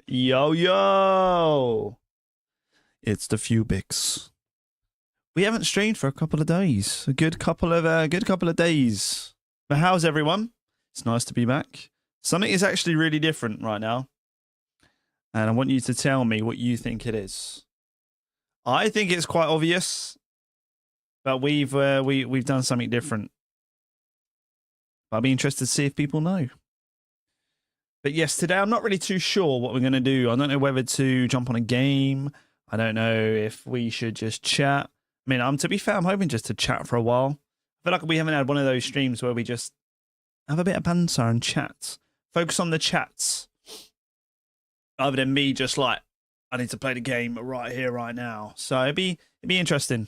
Yo, yo. It's the Fubix. We haven't streamed for a couple of days. A good couple of days. But how's everyone? It's nice to be back. Something is actually really different right now. And I want you to tell me what you think it is. I think it's quite obvious. But we've done something different. I'll be interested to see if people know. But yes, today I'm not really too sure what we're going to do. I don't know whether to jump on a game. I don't know if we should just chat. I mean, to be fair, I'm hoping just to chat for a while. I feel like we haven't had one of those streams where we just have a bit of banter and chat. Focus on the chats. Other than me just like, I need to play the game right here, right now. So it'd be interesting.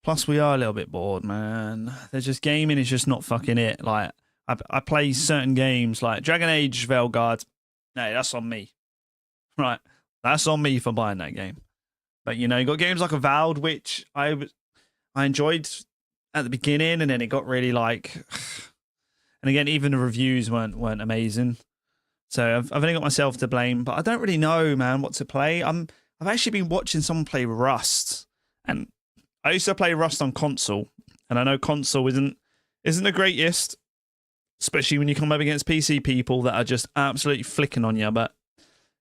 Plus, we are a little bit bored, man. There's just gaming is just not fucking it. Like, I play certain games like Dragon Age Veilguard. No, that's on me. Right. That's on me for buying that game. But, you know, you got games like Avowed, which I enjoyed at the beginning, and then it got really like... And again, even the reviews weren't amazing. So I've only got myself to blame, but I don't really know, man, what to play. I've actually been watching someone play Rust, and I used to play Rust on console, and I know console isn't the greatest, especially when you come up against PC people that are just absolutely flicking on you. But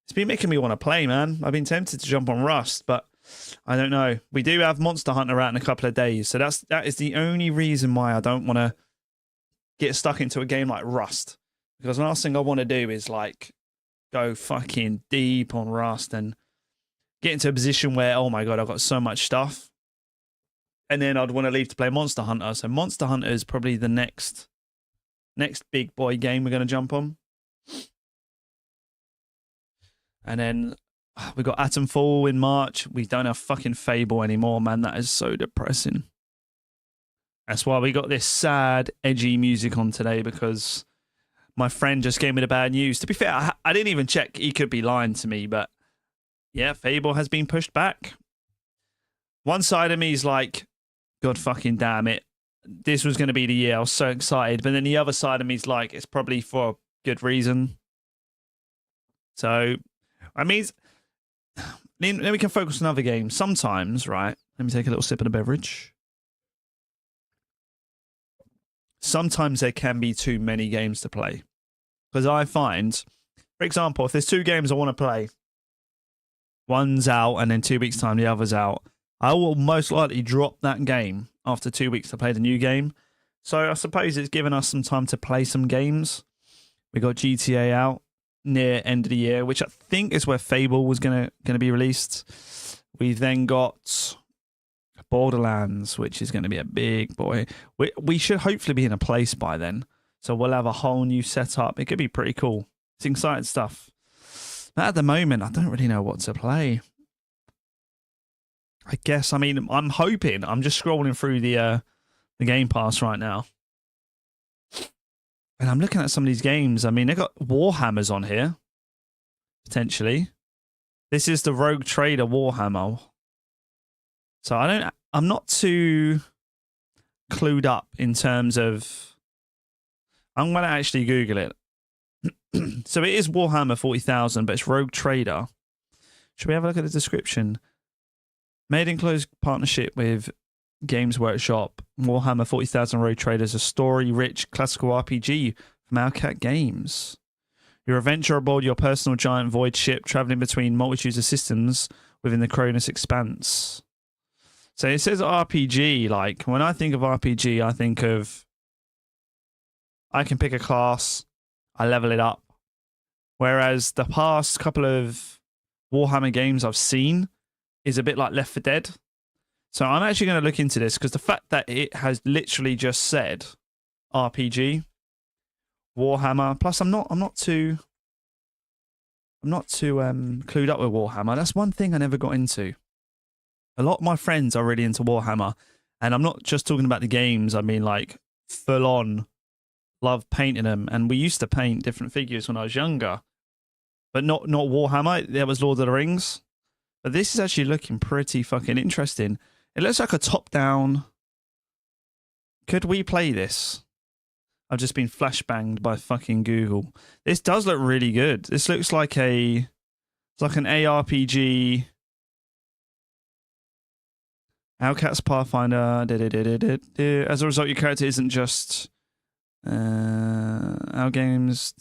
it's been making me want to play, man. I've been tempted to jump on Rust, but I don't know. We do have Monster Hunter out in a couple of days, so that is the only reason why I don't want to get stuck into a game like Rust. Because the last thing I want to do is like go fucking deep on Rust and get into a position where, oh my god, I've got so much stuff. And then I'd want to leave to play Monster Hunter. So Monster Hunter is probably the next big boy game we're going to jump on. And then we got Atomfall in March. We don't have fucking Fable anymore, man. That is so depressing. That's why we got this sad, edgy music on today, because my friend just gave me the bad news. To be fair, I didn't even check. He could be lying to me, but yeah, Fable has been pushed back. One side of me is like, God fucking damn it. This was going to be the year. I was so excited. But then the other side of me is like, it's probably for a good reason. So, I mean, then we can focus on other games. Sometimes, right? Let me take a little sip of the beverage. Sometimes there can be too many games to play. Because I find, for example, if there's two games I want to play, one's out and then 2 weeks' time the other's out, I will most likely drop that game after 2 weeks to play the new game. So I suppose it's given us some time to play some games. We got GTA out near end of the year, which I think is where Fable was gonna be released. We've then got Borderlands, which is going to be a big boy. We should hopefully be in a place by then. So we'll have a whole new setup. It could be pretty cool. It's exciting stuff. But at the moment, I don't really know what to play. I guess, I mean, I'm hoping. I'm just scrolling through the Game Pass right now. And I'm looking at some of these games. I mean, they've got Warhammers on here. Potentially. This is the Rogue Trader Warhammer. So I'm not too clued up in terms of... I'm going to actually Google it. So it is Warhammer 40,000, but it's Rogue Trader. Should we have a look at the description? Made in close partnership with Games Workshop, Warhammer 40,000 Rogue Trader is a story-rich classical RPG from Owlcat Games. Your adventure aboard your personal giant void ship, traveling between multitudes of systems within the Cronus Expanse. So it says RPG. Like, when I think of RPG, I think of I can pick a class, I level it up. Whereas the past couple of Warhammer games I've seen is a bit like Left 4 Dead. So I'm actually going to look into this, because the fact that it has literally just said RPG, Warhammer. Plus, I'm not too clued up with Warhammer. That's one thing I never got into. A lot of my friends are really into Warhammer, and I'm not just talking about the games. I mean, like, full on love painting them. And we used to paint different figures when I was younger, but not Warhammer. There was Lord of the Rings. But this is actually looking pretty fucking interesting. It looks like a top-down. Could we play this? I've just been flashbanged by fucking Google. This does look really good. This looks like it's like an ARPG. Outcast Pathfinder. As a result, your character isn't just our games.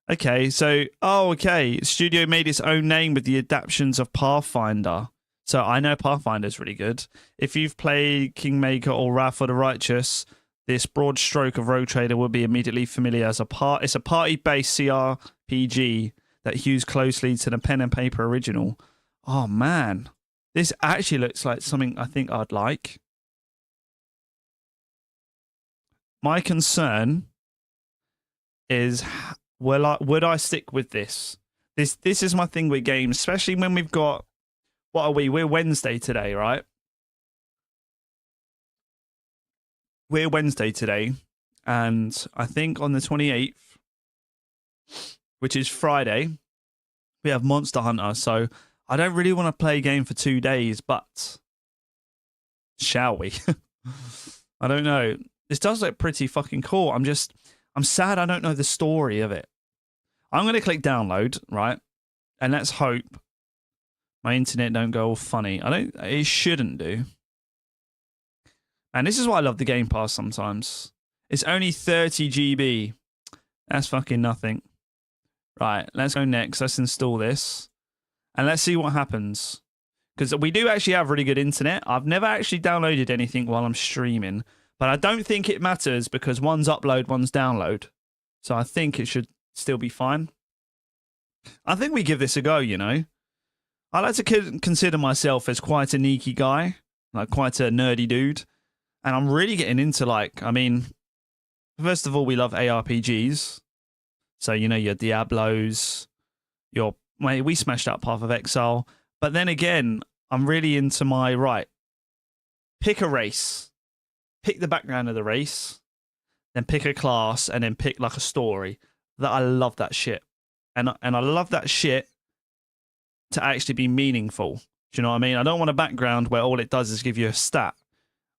Okay, so okay. Studio made its own name with the adaptations of Pathfinder. So I know Pathfinder's really good. If you've played Kingmaker or Wrath of the Righteous, this broad stroke of Rogue Trader will be immediately familiar as it's a party-based CRPG that hews closely to the pen and paper original. Oh man, this actually looks like something I think I'd like. My concern is, would I stick with this? This is my thing with games, especially when we've got, what are we? We're Wednesday today, right? We're Wednesday today, and I think on the 28th, which is Friday, we have Monster Hunter, so I don't really want to play a game for 2 days, but shall we? I don't know. This does look pretty fucking cool. I'm sad I don't know the story of it. I'm going to click download, right? And let's hope my internet don't go all funny. It shouldn't do. And this is why I love the Game Pass sometimes. It's only 30 GB. That's fucking nothing. Right, let's go next. Let's install this. And let's see what happens. Because we do actually have really good internet. I've never actually downloaded anything while I'm streaming. But I don't think it matters because one's upload, one's download. So I think it should still be fine. I think we give this a go, you know. I like to consider myself as quite a neaky guy. Like quite a nerdy dude. And I'm really getting into first of all, we love ARPGs. So, you know, your Diablos, we smashed out Path of Exile. But then again, I'm really into pick a race. Pick the background of the race. Then pick a class and then pick like a story. I love that shit. And I love that shit to actually be meaningful. Do you know what I mean? I don't want a background where all it does is give you a stat.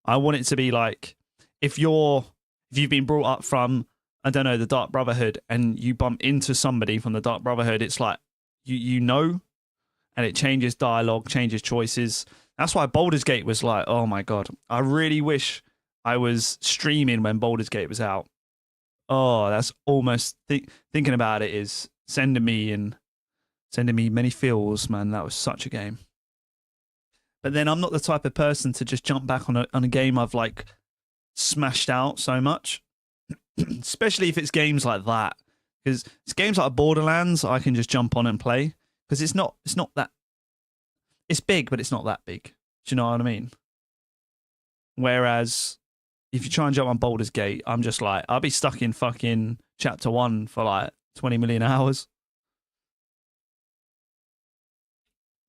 I want it to be like, if you've been brought up from, I don't know, the Dark Brotherhood, and you bump into somebody from the Dark Brotherhood, it's like, you know, and it changes dialogue, changes choices. That's why Baldur's Gate was like, oh my God, I really wish I was streaming when Baldur's Gate was out. Oh, that's almost, thinking about it is sending me many feels, man. That was such a game. But then I'm not the type of person to just jump back on a game I've like smashed out so much, especially if it's games like that. Because it's games like Borderlands I can just jump on and play because it's not that, it's big, but it's not that big. Do you know what I mean? Whereas if you try and jump on Baldur's Gate, I'm just like, I'll be stuck in fucking chapter 1 for like 20 million hours.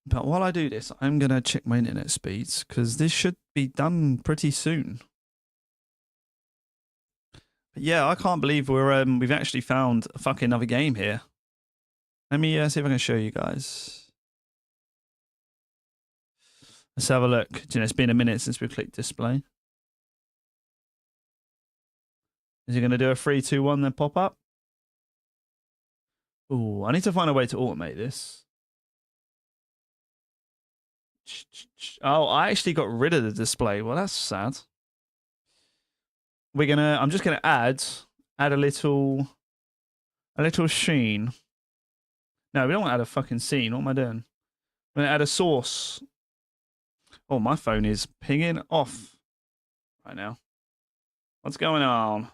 But while I do this, I'm going to check my internet speeds because this should be done pretty soon. But yeah, I can't believe we've actually found a fucking another game here. Let me see if I can show you guys. Let's have a look. You know, it's been a minute since we clicked display. Is it going to do a 3, 2, 1 then pop up? Ooh, I need to find a way to automate this. Oh, I actually got rid of the display. Well, that's sad. I'm just gonna add a little sheen. No, we don't want to add a fucking scene. What am I doing? I'm gonna add a source. Oh, my phone is pinging off right now. What's going on?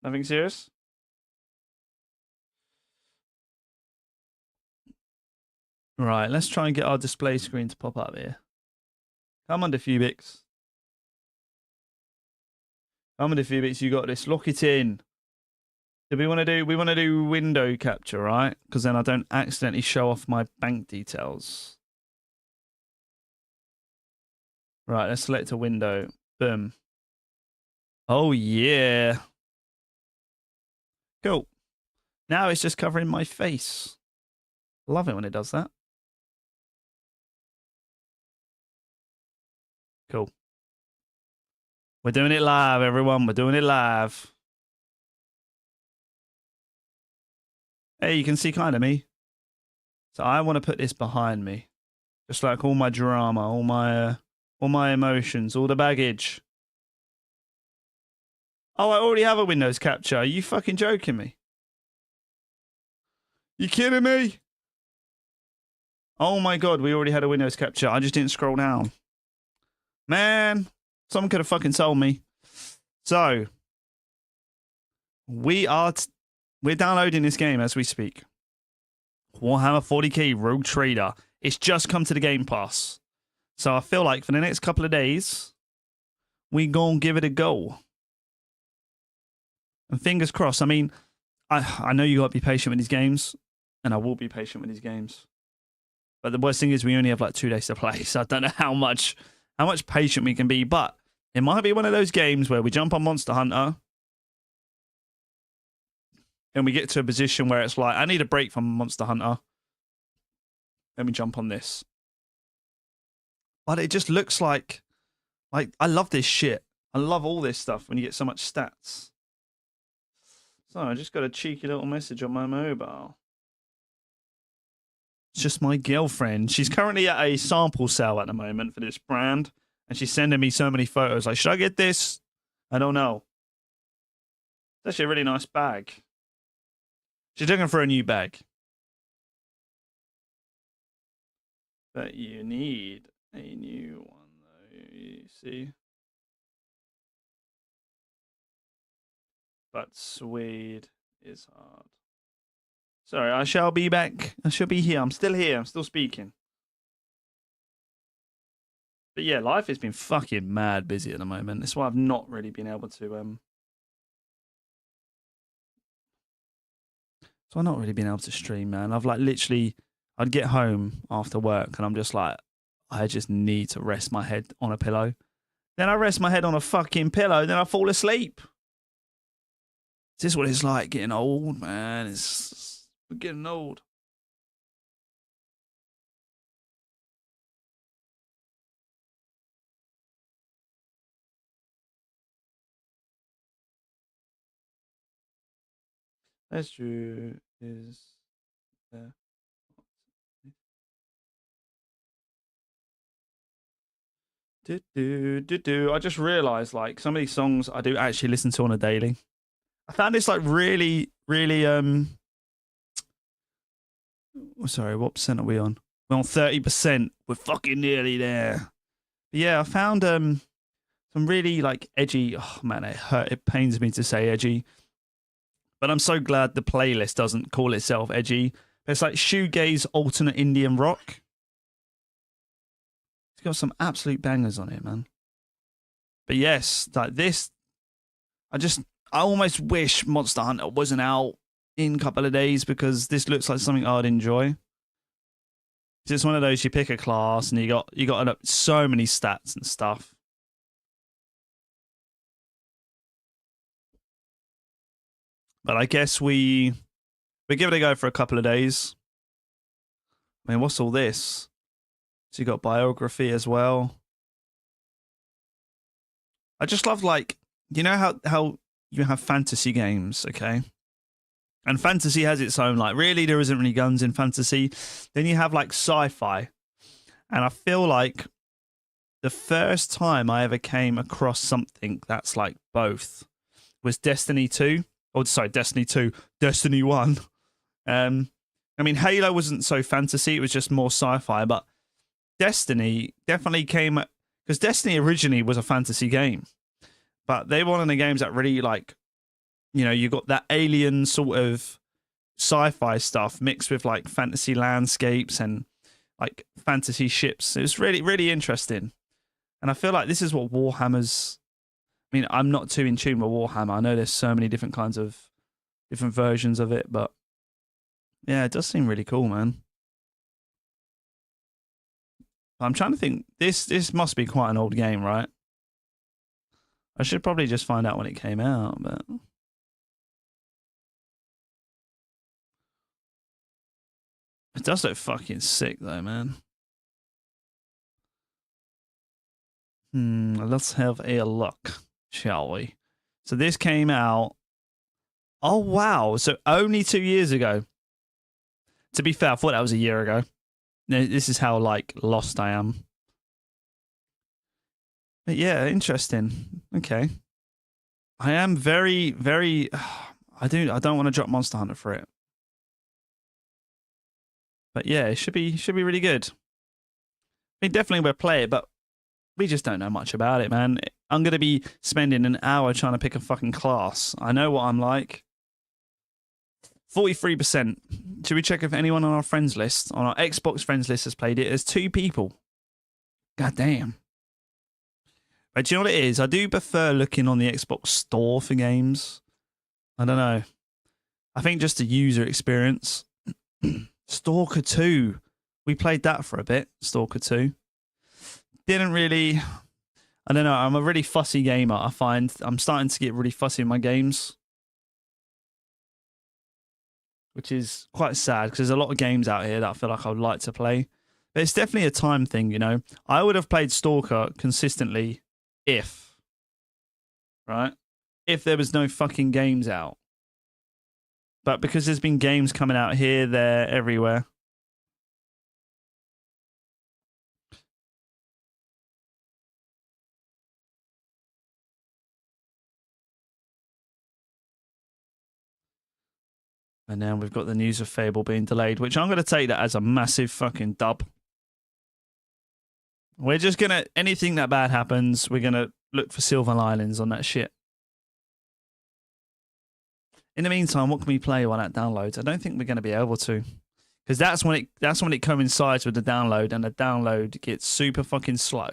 Nothing serious? Right, let's try and get our display screen to pop up here. Come on, Diffubix. Come on, Diffubix, you got this. Lock it in. We want to do window capture, right? Because then I don't accidentally show off my bank details. Right, let's select a window. Boom. Oh, yeah. Cool. Now it's just covering my face. Love it when it does that. Cool. We're doing it live, everyone. We're doing it live. Hey, you can see kind of me. So I want to put this behind me. Just like all my drama, all my emotions, all the baggage. Oh, I already have a Windows capture. Are you fucking joking me? You kidding me? Oh my god, we already had a Windows capture. I just didn't scroll down. Man, someone could have fucking told me. So, we're downloading this game as we speak. Warhammer 40k Rogue Trader. It's just come to the Game Pass. So I feel like for the next couple of days, we gonna give it a go. And fingers crossed. I mean, I know you got to be patient with these games, and I will be patient with these games. But the worst thing is we only have like 2 days to play, so I don't know how much patient we can be. But it might be one of those games where we jump on Monster Hunter, and we get to a position where it's like, I need a break from Monster Hunter. Then we jump on this. But it just looks like I love this shit. I love all this stuff when you get so much stats. So I just got a cheeky little message on my mobile. It's just my girlfriend. She's currently at a sample sale at the moment for this brand. And she's sending me so many photos. Like, should I get this? I don't know. It's actually a really nice bag. She's looking for a new bag. But you need a new one, though. You see? But Swede is hard. Sorry, I shall be back. I shall be here. I'm still here. I'm still speaking. But yeah, life has been fucking mad busy at the moment. That's why I've not really been able to So I've not really been able to stream, man. I've like literally, I'd get home after work and I'm just like, I just need to rest my head on a pillow. Then I rest my head on a fucking pillow, then I fall asleep. This is what it's like getting old, man. We're getting old. That's true. Is there? I just realised, like, some of these songs I do actually listen to on a daily. I found this like really, really sorry, what percent are we on? We're on 30%. We're fucking nearly there. But yeah, I found some really like edgy. Oh man, it pains me to say edgy. But I'm so glad the playlist doesn't call itself edgy. It's like shoegaze alternate Indian rock. It's got some absolute bangers on it, man. But yes, like this, I almost wish Monster Hunter wasn't out in a couple of days because this looks like something I'd enjoy. It's one of those, you pick a class and you got so many stats and stuff. But I guess we give it a go for a couple of days. I mean, what's all this? So you got biography as well. I just love, like, you know how you have fantasy games, okay? And fantasy has its own, like, really there isn't really guns in fantasy. Then you have like sci-fi. And I feel like the first time I ever came across something that's like both was Destiny 2. Oh, sorry, Destiny 2. Destiny 1. I mean, Halo wasn't so fantasy. It was just more sci-fi. But Destiny definitely came... Because Destiny originally was a fantasy game. But they were one of the games that really, like... You know, you got that alien sort of sci-fi stuff mixed with, like, fantasy landscapes and, like, fantasy ships. It was really, really interesting. And I feel like this is what Warhammer's... I mean, I'm not too in tune with Warhammer. I know there's so many different kinds of... different versions of it, but... Yeah, it does seem really cool, man. I'm trying to think. This must be quite an old game, right? I should probably just find out when it came out, but... It does look fucking sick, though, man. Let's have a look. shall we? So this came out. Oh, wow. So only 2 years ago. To be fair, I thought that was a year ago. This is how, like, lost I am. But yeah, interesting. Okay. I am very, very... I don't want to drop Monster Hunter for it. But yeah, it should be really good. We definitely will play it, but we just don't know much about it, man. I'm going to be spending an hour trying to pick a fucking class. I know what I'm like. 43%. Should we check if anyone on our friends list, on our Xbox friends list, has played it? There's 2 people. God damn. But do you know what it is? I do prefer looking on the Xbox store for games. I don't know. I think just the user experience. Stalker 2. We played that for a bit. Stalker 2. Didn't really... I don't know. I'm a really fussy gamer. I find I'm starting to get really fussy in my games. Which is quite sad because there's a lot of games out here that I feel like I would like to play. But it's definitely a time thing, you know. I would have played Stalker consistently if there was no fucking games out. But because there's been games coming out here, there, everywhere. And now we've got the news of Fable being delayed, which I'm going to take that as a massive fucking dub. We're just going to, anything that bad happens, we're going to look for silver linings on that shit. In the meantime, what can we play while that downloads? I don't think we're going to be able to. Because that's when it coincides with the download, and the download gets super fucking slow.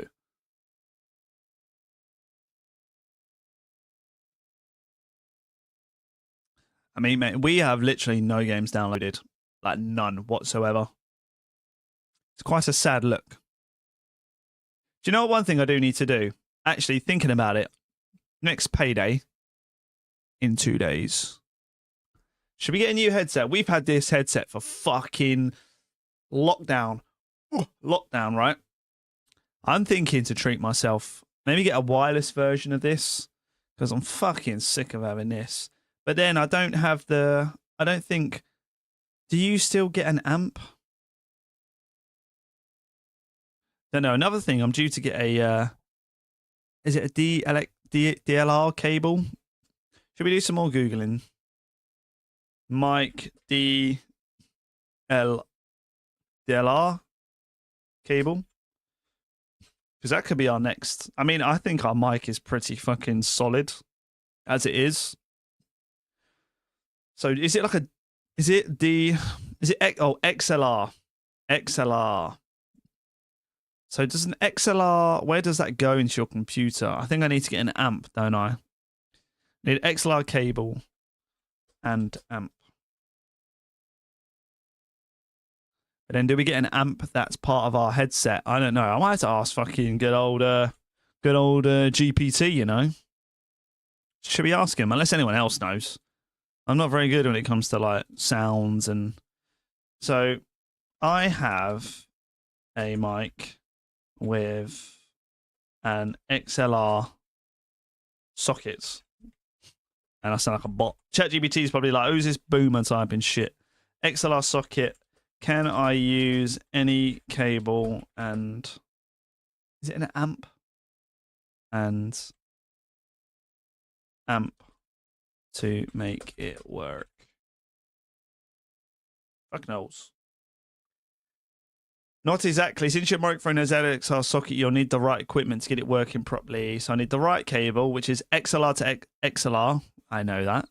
I mean, mate, we have literally no games downloaded. Like, none whatsoever. It's quite a sad look. Do you know one thing I do need to do? Actually, thinking about it, next payday in 2 days. Should we get a new headset? We've had this headset for fucking lockdown. Lockdown, right? I'm thinking to treat myself. Maybe get a wireless version of this. Because I'm fucking sick of having this. But then I don't have the... I don't think... Do you still get an amp? Don't know. Another thing, I'm due to get a... is it a DLR cable? Should we do some more Googling? Mic DLR cable? Because that could be our next... I mean, I think our mic is pretty fucking solid as it is. So is it like a... Is it XLR? XLR. So does an XLR... Where does that go into your computer? I think I need to get an amp, don't I? Need XLR cable and amp. But then do we get an amp that's part of our headset? I don't know. I might have to ask fucking good old GPT, you know? Should we ask him? Unless anyone else knows. I'm not very good when it comes to like sounds and... So I have a mic with an XLR socket. And I sound like a bot. ChatGPT is probably like, who's this boomer typing shit? XLR socket. Can I use any cable and... Is it an amp? And amp to make it work. Fuck knows. Not exactly. Since your microphone has XLR socket, you'll need the right equipment to get it working properly. So I need the right cable, which is XLR to XLR. I know that.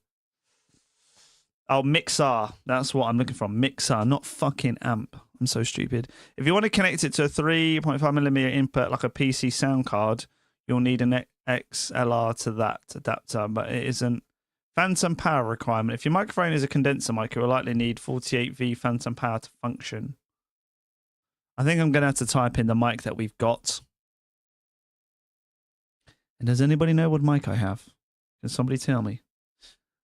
Oh, mixer. That's what I'm looking for. Mixer, not fucking amp. I'm so stupid. If you want to connect it to a 3.5mm input, like a PC sound card, you'll need an XLR to that adapter, but it isn't. Phantom power requirement. If your microphone is a condenser mic, it will likely need 48V phantom power to function. I think I'm going to have to type in the mic that we've got. And does anybody know what mic I have? Can somebody tell me?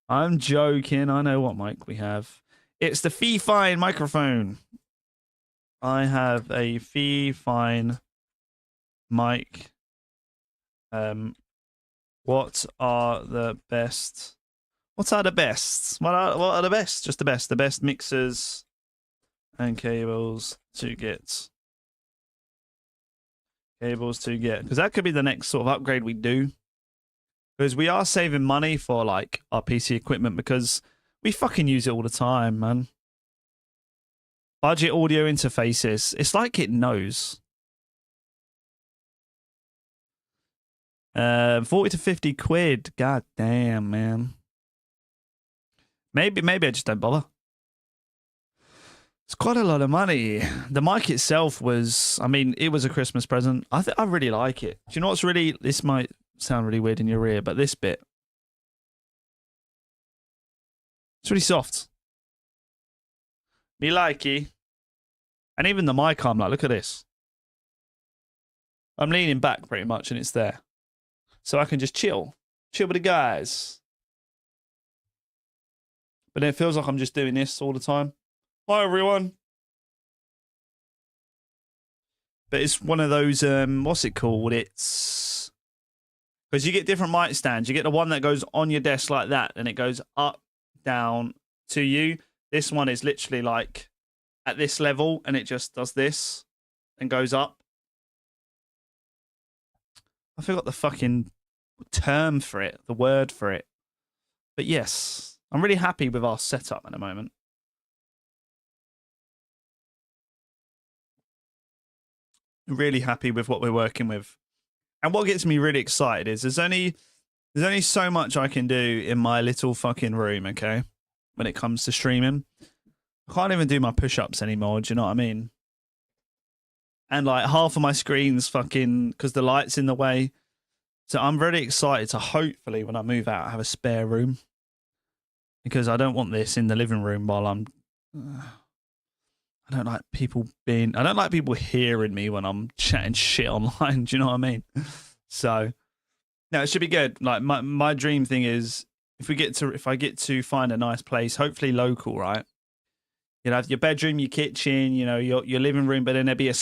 I'm joking. I know what mic we have. It's the Fee-Fine microphone. I have a Fee-Fine mic. What are the best? What are the best? What are the best? Just the best. The best mixers and cables to get. Cables to get. Because that could be the next sort of upgrade we do. Because we are saving money for like our PC equipment because we fucking use it all the time, man. Budget audio interfaces. It's like it knows. 40 to 50 quid. God damn, man. Maybe I just don't bother. It's quite a lot of money. The mic itself was, I mean, it was a Christmas present. I really like it. Do you know what's really, this might sound really weird in your ear, but this bit, it's really soft. Me likey. And even the mic, I'm like, look at this. I'm leaning back pretty much and it's there. So I can just chill with the guys. But then it feels like I'm just doing this all the time. Hi, everyone. But it's one of those, what's it called? It's, because you get different mic stands. You get the one that goes on your desk like that, and it goes up, down to you. This one is literally like at this level, and it just does this and goes up. I forgot the fucking term for it, the word for it. But yes, I'm really happy with our setup at the moment. Really happy with what we're working with. And what gets me really excited is there's only so much I can do in my little fucking room, okay? When it comes to streaming. I can't even do my push-ups anymore, do you know what I mean? And like half of my screen's fucking, because the light's in the way. So I'm really excited to hopefully when I move out have a spare room. Because I don't want this in the living room while I'm... I don't like people hearing me when I'm chatting shit online. Do you know what I mean? So, no, it should be good. Like my dream thing is if I get to find a nice place, hopefully local, right? You know, your bedroom, your kitchen, you know, your living room, but then there'd be a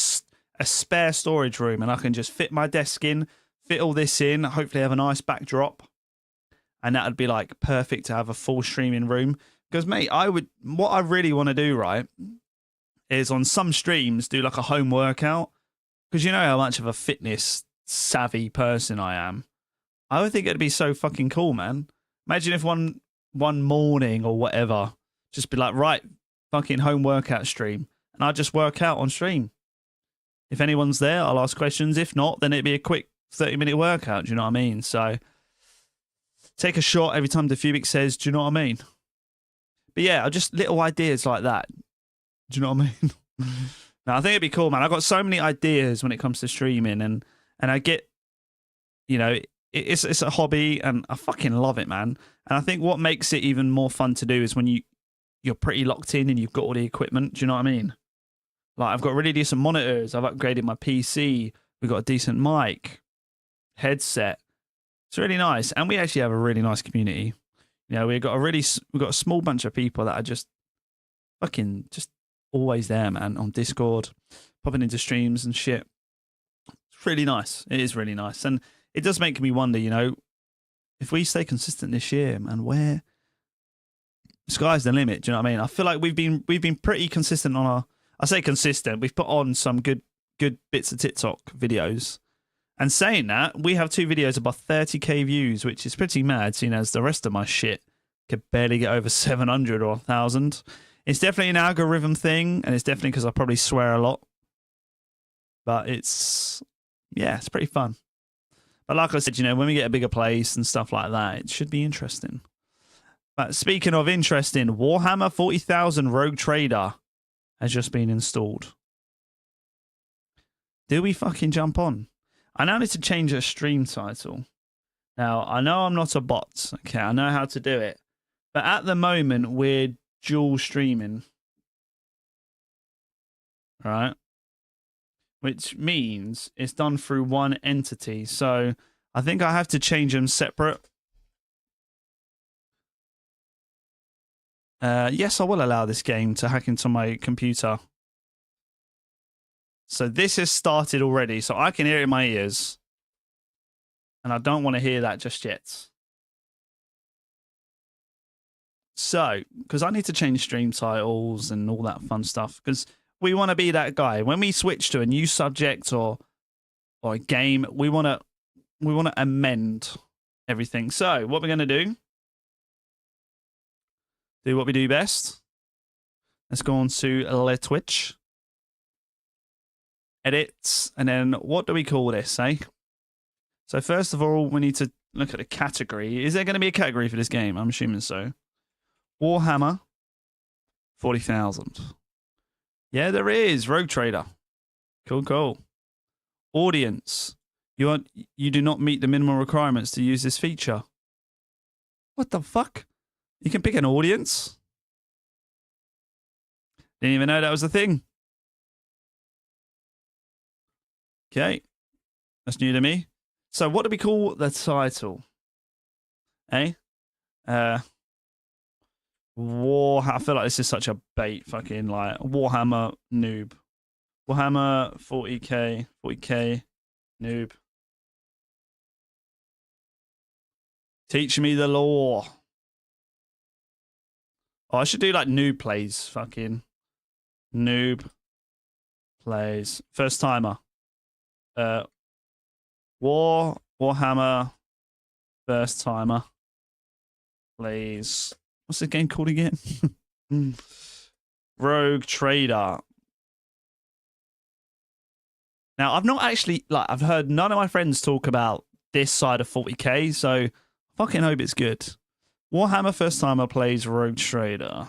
spare storage room, and I can just fit my desk in, fit all this in. Hopefully, have a nice backdrop, and that would be like perfect to have a full streaming room. Because, mate, what I really want to do, right? Is on some streams do like a home workout, because you know how much of a fitness savvy person I am. I would think it'd be so fucking cool, man. Imagine if one morning or whatever, just be like, right, fucking home workout stream, and I just work out on stream. If anyone's there, I'll ask questions. If not, then it'd be a quick 30-minute workout. Do you know what I mean? So take a shot every time the Fubic says, do you know what I mean? But yeah, just little ideas like that. Do you know what I mean? No, I think it'd be cool, man. I've got so many ideas when it comes to streaming, and I get, you know, it's a hobby, and I fucking love it, man. And I think what makes it even more fun to do is when you're pretty locked in and you've got all the equipment. Do you know what I mean? Like I've got really decent monitors. I've upgraded my PC. We've got a decent mic, headset. It's really nice, and we actually have a really nice community. You know, we've got a small bunch of people that are just fucking just always there, man, on Discord, popping into streams and shit. It's really nice. It is really nice. And it does make me wonder, you know, if we stay consistent this year, man, where sky's the limit. Do you know what I mean? I feel like we've been pretty consistent on I say consistent. We've put on some good bits of TikTok videos. And saying that, we have 2 videos above 30k views, which is pretty mad, seeing as the rest of my shit could barely get over 700 or 1,000. It's definitely an algorithm thing, and it's definitely because I probably swear a lot. But it's pretty fun. But like I said, you know, when we get a bigger place and stuff like that, it should be interesting. But speaking of interesting, Warhammer 40,000 Rogue Trader has just been installed. Do we fucking jump on? I now need to change a stream title. Now, I know I'm not a bot. Okay, I know how to do it. But at the moment, we're dual streaming, right? Which means it's done through one entity. So I think I have to change them separate. Yes, I will allow this game to hack into my computer. So this has started already, so I can hear it in my ears. And I don't want to hear that just yet. So, because I need to change stream titles and all that fun stuff, because we want to be that guy. When we switch to a new subject or a game, we want to amend everything. So, what we're going to do what we do best. Let's go on to Le Twitch. Edits, and then what do we call this, eh? So first of all, we need to look at the category. Is there going to be a category for this game? I'm assuming so. Warhammer 40,000. Yeah, there is. Rogue Trader. Cool. Audience. You do not meet the minimum requirements to use this feature. What the fuck? You can pick an audience? Didn't even know that was a thing. Okay. That's new to me. So what do we call the title? Eh? I feel like this is such a bait fucking like Warhammer noob. Warhammer 40k noob. Teach me the lore. Oh, I should do like noob plays. Fucking noob plays. First timer. Warhammer first timer. Plays. What's the game called again? Rogue Trader. Now, I've not actually, like, I've heard none of my friends talk about this side of 40k, so I fucking hope it's good. Warhammer first timer plays Rogue Trader.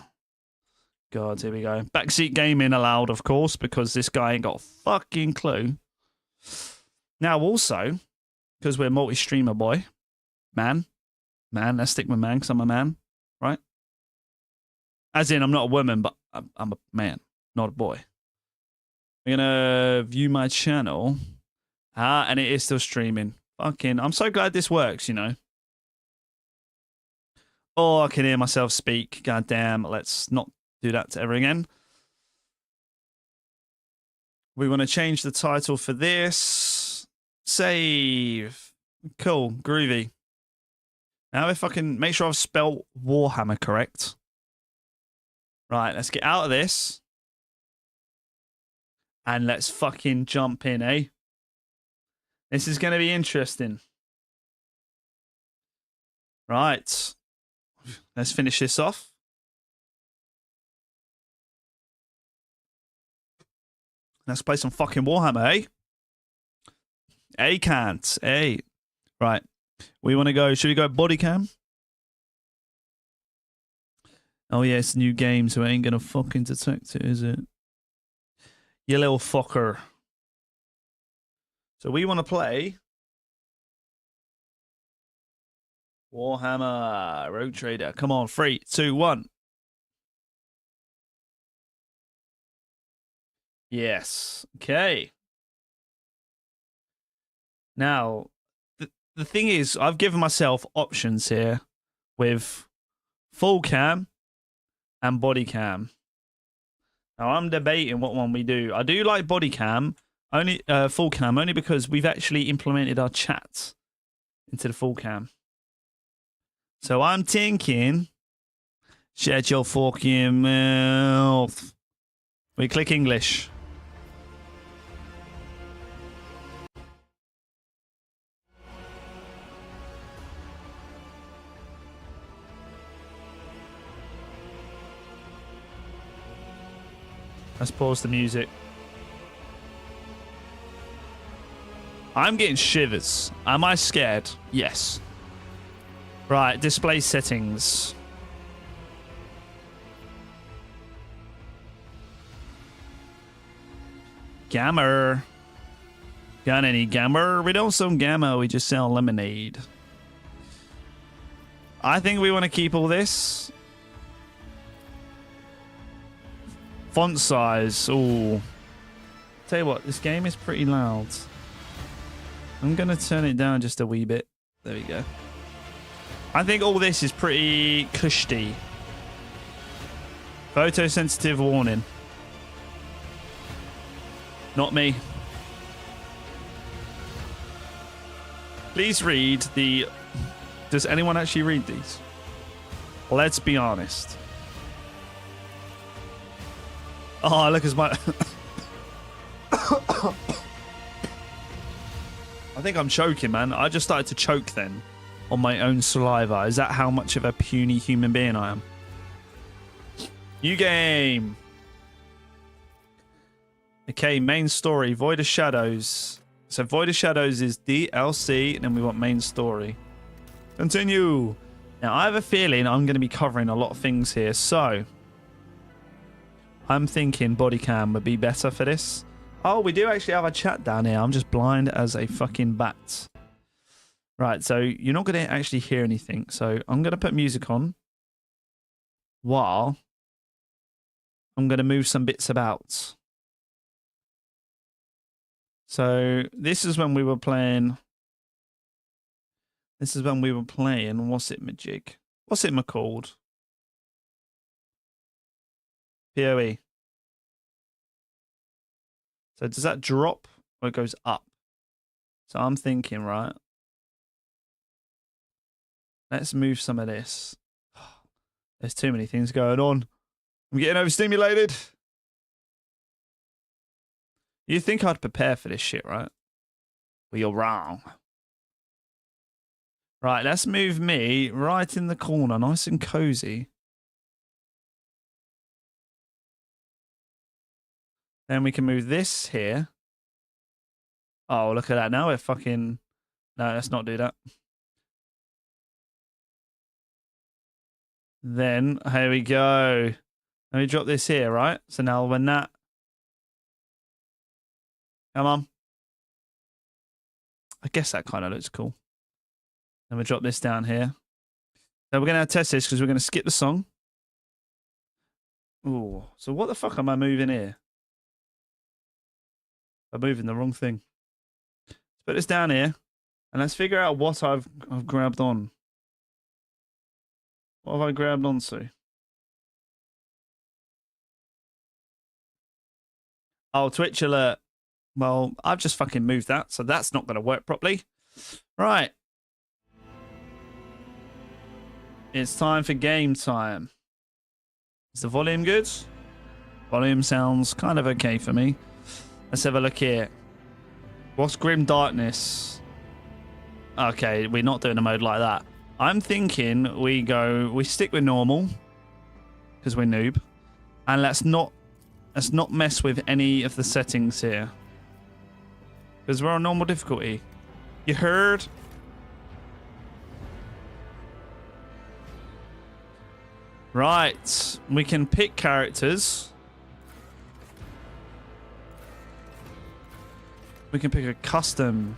God, here we go. Backseat gaming allowed, of course, because this guy ain't got a fucking clue. Now, also, because we're multi-streamer boy, man, let's stick with man, because I'm a man, right? As in, I'm not a woman, but I'm a man, not a boy. We're going to view my channel. And it is still streaming. Fucking, I'm so glad this works, you know. Oh, I can hear myself speak. God damn, let's not do that ever again. We want to change the title for this. Save. Cool, groovy. Now if I can make sure I've spelled Warhammer correct. Right, let's get out of this. And let's fucking jump in, eh? This is going to be interesting. Right. Let's finish this off. Let's play some fucking Warhammer, eh? A can't. A. Right. We want to go. Should we go body cam? Oh, yeah, it's a new game, so it ain't going to fucking detect it, is it? You little fucker. So we want to play Warhammer Rogue Trader. Come on, 3, 2, 1. Yes. Okay. Now, the thing is, I've given myself options here with full cam and body cam. Now, I'm debating what one we do. I do like body cam, only full cam, only because we've actually implemented our chat into the full cam. So I'm thinking, shut your fucking mouth. We click English. Let's pause the music. I'm getting shivers. Am I scared? Yes. Right, display settings. Gamma. Got any gamma? We don't sell gamma, we just sell lemonade. I think we want to keep all this. Font size. Ooh. Tell you what, this game is pretty loud. I'm going to turn it down just a wee bit. There we go. I think all this is pretty cushy. Photosensitive warning. Not me. Please read the... Does anyone actually read these? Let's be honest. Oh, look, as my... I think I'm choking, man. I just started to choke then on my own saliva. Is that how much of a puny human being I am? New game. Okay, main story. Void of Shadows. So Void of Shadows is DLC, and then we want main story. Continue. Now, I have a feeling I'm going to be covering a lot of things here, so I'm thinking body cam would be better for this. Oh, we do actually have a chat down here. I'm just blind as a fucking bat. Right, so you're not going to actually hear anything. So I'm going to put music on while I'm going to move some bits about. So this is when we were playing. This is when we were playing. What's it, Majig? What's it called? PoE. So does that drop or it goes up? So I'm thinking, right? Let's move some of this. There's too many things going on. I'm getting overstimulated. You think I'd prepare for this shit, right? Well, you're wrong. Right, let's move me right in the corner, nice and cozy. Then we can move this here. Oh, look at that. Now we're fucking... No, let's not do that. Then, here we go. Let me drop this here, right? So now when that... Come on. I guess that kind of looks cool. Then we drop this down here. So we're going to test this because we're going to skip the song. Ooh, so what the fuck am I moving here? I'm moving the wrong thing. Let's put this down here and let's figure out what I've grabbed on. What have I grabbed onto? Oh, Twitch alert. Well, I've just fucking moved that, so that's not going to work properly. Right. It's time for game time. Is the volume good? Volume sounds kind of okay for me. Let's have a look here. What's Grim Darkness? Okay, we're not doing a mode like that. I'm thinking we stick with normal because we're noob, and let's not mess with any of the settings here because we're on normal difficulty. You heard? Right, we can pick characters. We can pick a custom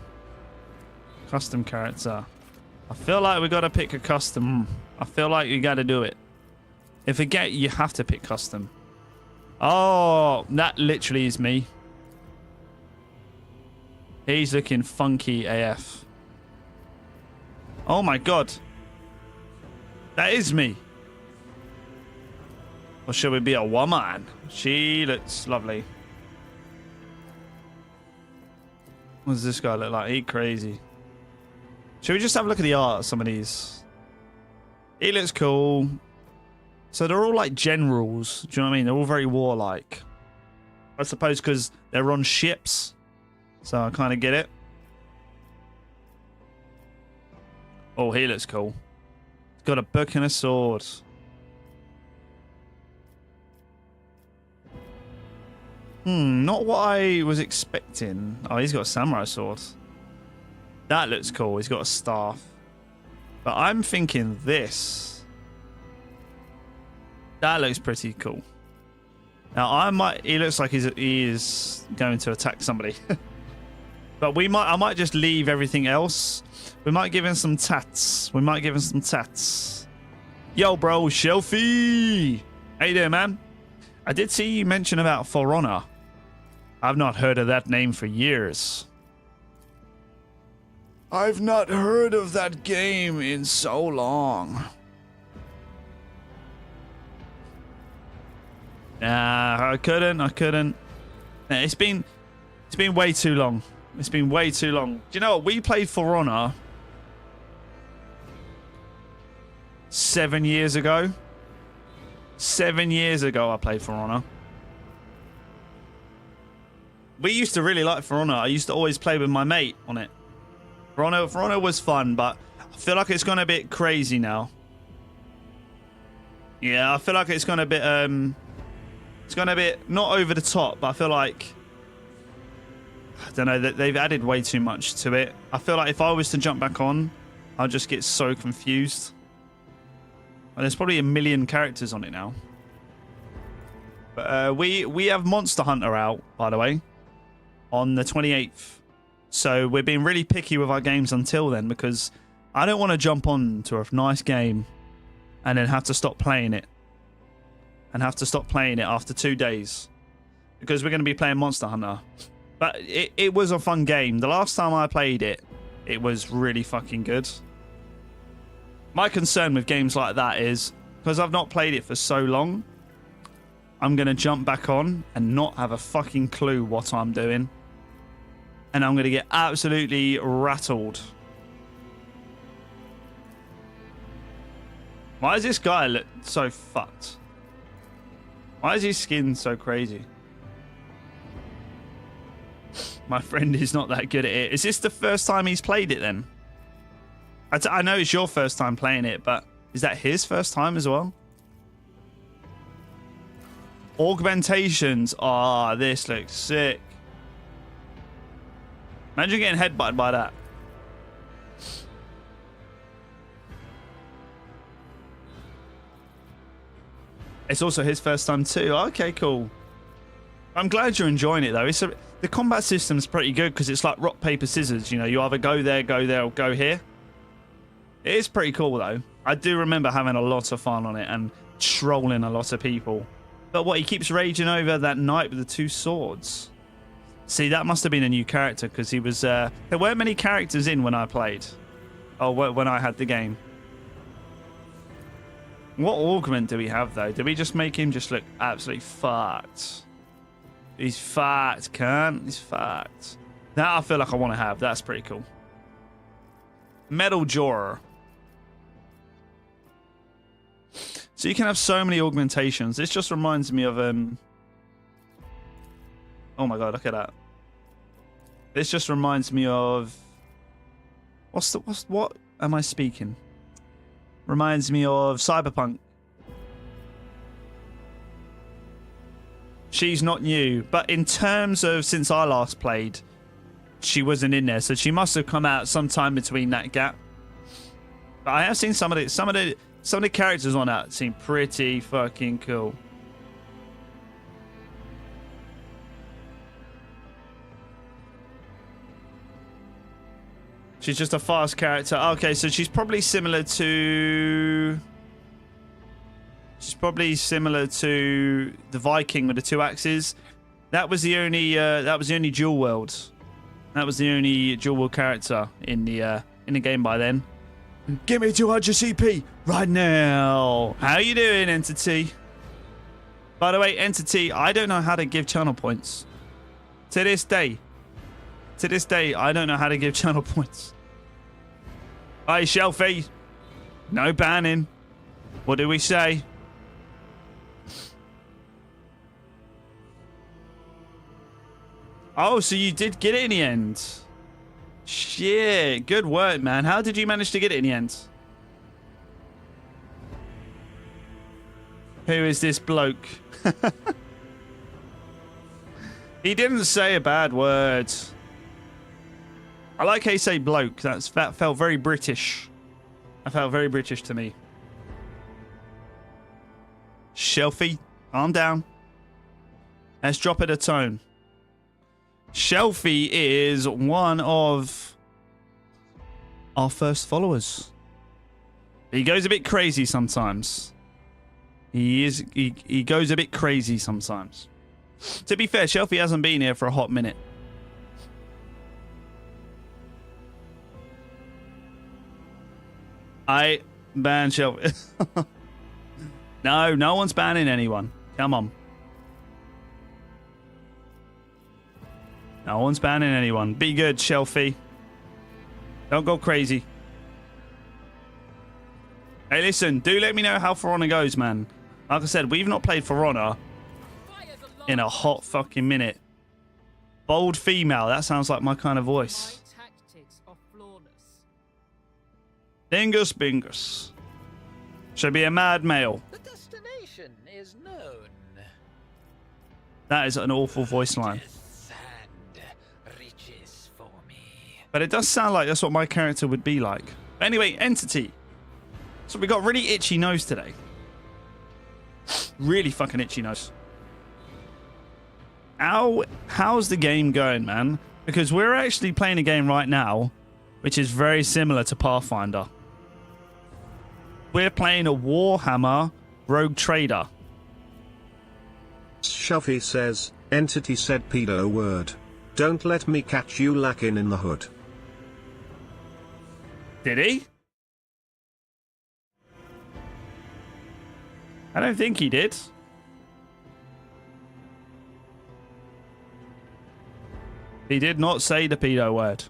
character. I feel like we got to pick a custom. I feel like you got to do it. If you have to pick custom. Oh, that literally is me. He's looking funky AF. Oh my god. That is me. Or should we be a woman? She looks lovely. What does this guy look like? He crazy. Should we just have a look at the art of some of these? He looks cool. So they're all like generals. Do you know what I mean? They're all very warlike. I suppose because they're on ships. So I kind of get it. Oh, he looks cool. He's got a book and a sword. Not what I was expecting. Oh, he's got a samurai sword. That looks cool. He's got a staff. But I'm thinking this. That looks pretty cool. Now, he looks like he is going to attack somebody. But I might just leave everything else. We might give him some tats. Yo, bro, Shelfie. How you doing, man? I did see you mention about For Honor. I've not heard of that name for years. I've not heard of that game in so long. Nah, I couldn't. It's been way too long. Do you know what? We played For Honor 7 years ago. 7 years ago I played For Honor. We used to really like For Honor. I used to always play with my mate on it. For Honor was fun, but I feel like it's gone a bit crazy now. Yeah, I feel like it's gone a bit not over the top, but I feel like, I don't know, that they've added way too much to it. I feel like if I was to jump back on, I'll just get so confused. And there's probably a million characters on it now. But we have Monster Hunter out, by the way, on the 28th. So we're being really picky with our games until then, because I don't want to jump on to a nice game and then have to stop playing it. And have to stop playing it after 2 days. Because we're going to be playing Monster Hunter. But it was a fun game. The last time I played it, it was really fucking good. My concern with games like that is, because I've not played it for so long, I'm going to jump back on and not have a fucking clue what I'm doing. And I'm going to get absolutely rattled. Why does this guy look so fucked? Why is his skin so crazy? My friend is not that good at it. Is this the first time he's played it then? I know it's your first time playing it, but is that his first time as well? Augmentations. Ah, oh, this looks sick. Imagine getting headbutted by that. It's also his first time too. Okay, cool. I'm glad you're enjoying it though. The combat system's pretty good because it's like rock, paper, scissors. You know, you either go there, or go here. It is pretty cool though. I do remember having a lot of fun on it and trolling a lot of people. But what, he keeps raging over that knight with the 2 swords. See, that must have been a new character because he was... there weren't many characters in when I played. Oh, when I had the game. What augment do we have though? Did we just make him just look absolutely fucked? He's fucked, cunt. He's fucked. That I feel like I want to have. That's pretty cool. Metal Jaw. So you can have so many augmentations. This just reminds me of oh my god, look at that. This just reminds me of what am I speaking? Reminds me of Cyberpunk. She's not new, but in terms of since I last played, she wasn't in there, so she must have come out sometime between that gap. But I have seen some of the characters on that seem pretty fucking cool. She's just a fast character. Okay, so she's probably similar to... She's probably similar to the Viking with the 2 axes. That was the only dual world. That was the only dual world character in the game by then. Give me 200 CP right now. How you doing, Entity? By the way, Entity, I don't know how to give channel points. To this day, I don't know how to give channel points. Hey, Shelfie. No banning. What do we say? Oh, so you did get it in the end. Shit, good work, man. How did you manage to get it in the end? Who is this bloke? He didn't say a bad word. I like how you say bloke. That felt very British. That felt very British to me. Shelfie, calm down. Let's drop it a tone. Shelfie is one of our first followers. He goes a bit crazy sometimes. He goes a bit crazy sometimes. To be fair, Shelfie hasn't been here for a hot minute. I ban Shelfie. No one's banning anyone. Come on. No one's banning anyone. Be good, Shelfie. Don't go crazy. Hey, listen, do let me know how For Honor goes, man. Like I said, we've not played For Honor in a hot fucking minute. Bold female, that sounds like my kind of voice. Dingus bingus. Should be a mad male. The destination is known. That is an awful voice line. Riches for me. But it does sound like that's what my character would be like. Anyway, Entity. So we got really itchy nose today. Really fucking itchy nose. How's the game going, man? Because we're actually playing a game right now which is very similar to Pathfinder. We're playing a Warhammer Rogue Trader. Shuffy says, Entity said pedo word. Don't let me catch you lacking in the hood. Did he? I don't think he did. He did not say the pedo word.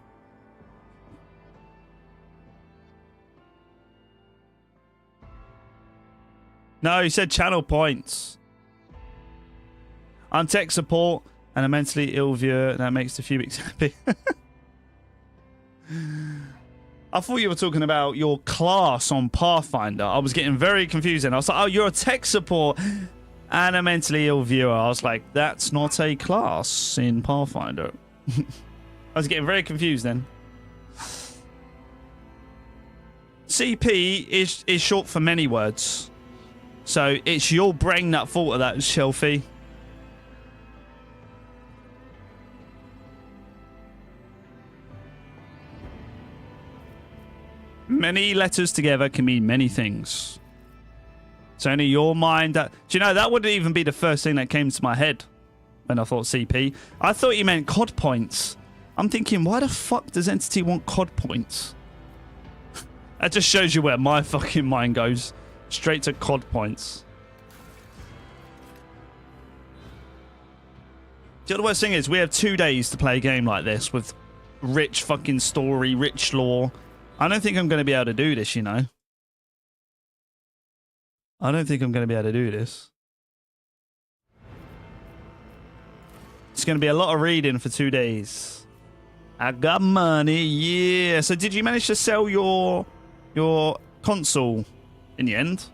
No, he said channel points. I'm tech support and a mentally ill viewer. That makes the Fubics happy. I thought you were talking about your class on Pathfinder. I was getting very confused and I was like, oh, you're a tech support and a mentally ill viewer. I was like, that's not a class in Pathfinder. I was getting very confused then. CP is short for many words. So it's your brain that thought of that, Shelfie. Many letters together can mean many things. It's only your mind that... Do you know, that wouldn't even be the first thing that came to my head when I thought CP. I thought you meant COD points. I'm thinking, why the fuck does Entity want COD points? That just shows you where my fucking mind goes. Straight to COD points. The other worst thing is we have 2 days to play a game like this with rich fucking story, rich lore. I don't think I'm going to be able to do this, you know. I don't think I'm going to be able to do this. It's going to be a lot of reading for 2 days. I got money, yeah. So did you manage to sell your console in the end?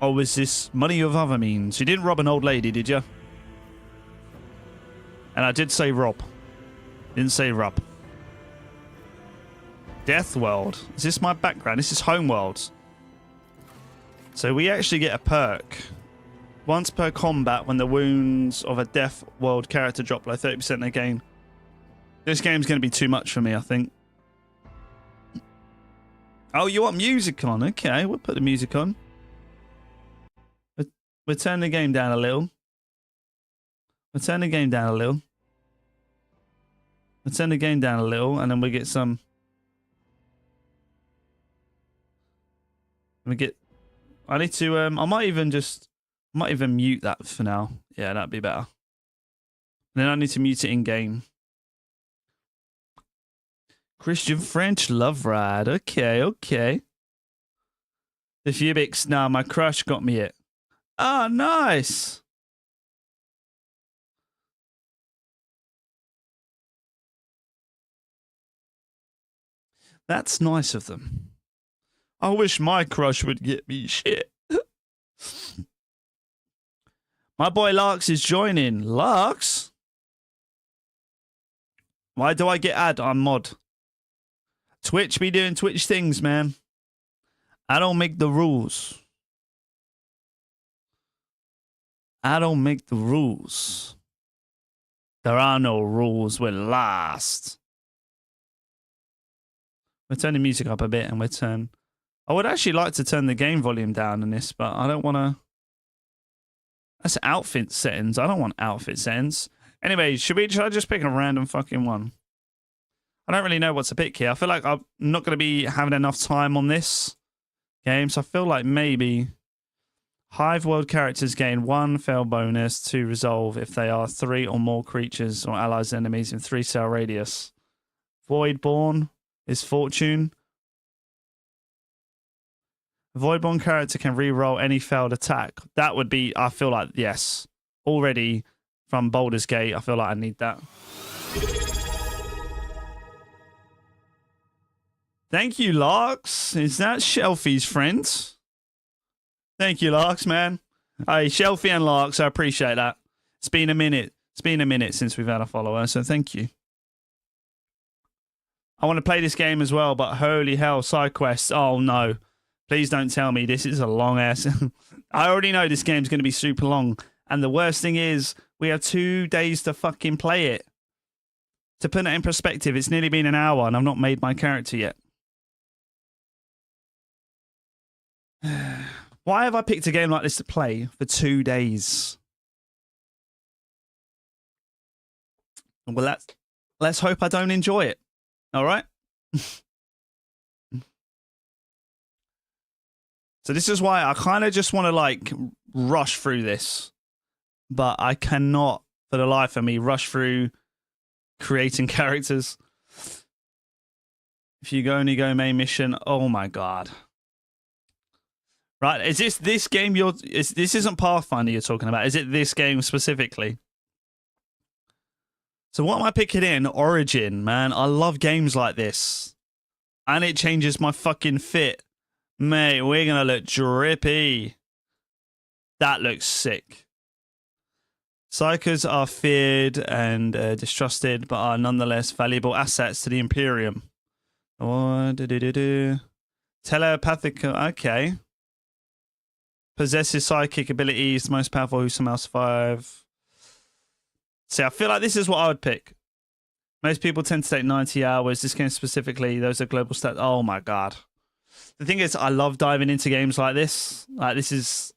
Or was this money of other means? You didn't rob an old lady, did you? And I did say rob. Didn't say rob. Death World. Is this my background? This is Homeworld. So we actually get a perk. Once per combat when the wounds of a Death World character drop by 30% again. This game's going to be too much for me, I think. Oh, you want music on? Okay, we'll put the music on. We'll turn the game down a little. We'll turn the game down a little. We'll turn the game down a little, and then we get some... We get... I need to... I might even mute that for now. Yeah, that'd be better. And then I need to mute it in-game. Christian French Love Ride. Okay, okay. The Fubics. Nah, my crush got me it. Oh, nice. That's nice of them. I wish my crush would get me shit. My boy Larks is joining. Larks? Why do I get ad? I'm mod. Twitch be doing Twitch things, man. I don't make the rules. I don't make the rules. There are no rules. We're last. We'll turn the music up a bit and we'll turn... I would actually like to turn the game volume down in this, but I don't want to... That's outfit settings. I don't want outfit settings. Anyway, should I just pick a random fucking one? I don't really know what to pick here. I feel like I'm not going to be having enough time on this game, so I feel like maybe Hive World characters gain 1 fail bonus to resolve if they are 3 or more creatures or allies enemies in 3-cell radius. Voidborn is Fortune. Voidborn character can re-roll any failed attack. That would be, I feel like, yes. Already from Baldur's Gate, I feel like I need that. Thank you, Larks. Is that Shelfie's friend? Thank you, Larks, man. Hey, Shelfie and Larks, I appreciate that. It's been a minute. It's been a minute since we've had a follower, so thank you. I want to play this game as well, but holy hell, side quests. Oh, no. Please don't tell me this is a long ass. I already know this game's going to be super long. And the worst thing is, we have 2 days to fucking play it. To put it in perspective, it's nearly been an hour and I've not made my character yet. Why have I picked a game like this to play for 2 days? Well, let's hope I don't enjoy it. All right? So this is why I kind of just want to like rush through this. But I cannot, for the life of me, rush through creating characters. If you only go main mission, oh my god. Right, is this game this isn't Pathfinder you're talking about, is it this game specifically? So what am I picking in? Origin, man. I love games like this. And it changes my fucking fit. Mate, we're gonna look drippy. That looks sick. Psychers are feared and distrusted, but are nonetheless valuable assets to the Imperium. Oh, Telepathic, okay. Possesses psychic abilities, the most powerful who somehow survive. See, I feel like this is what I would pick. Most people tend to take 90 hours. This game specifically, those are global stats. Oh my god. The thing is, I love diving into games like this. Like, this is...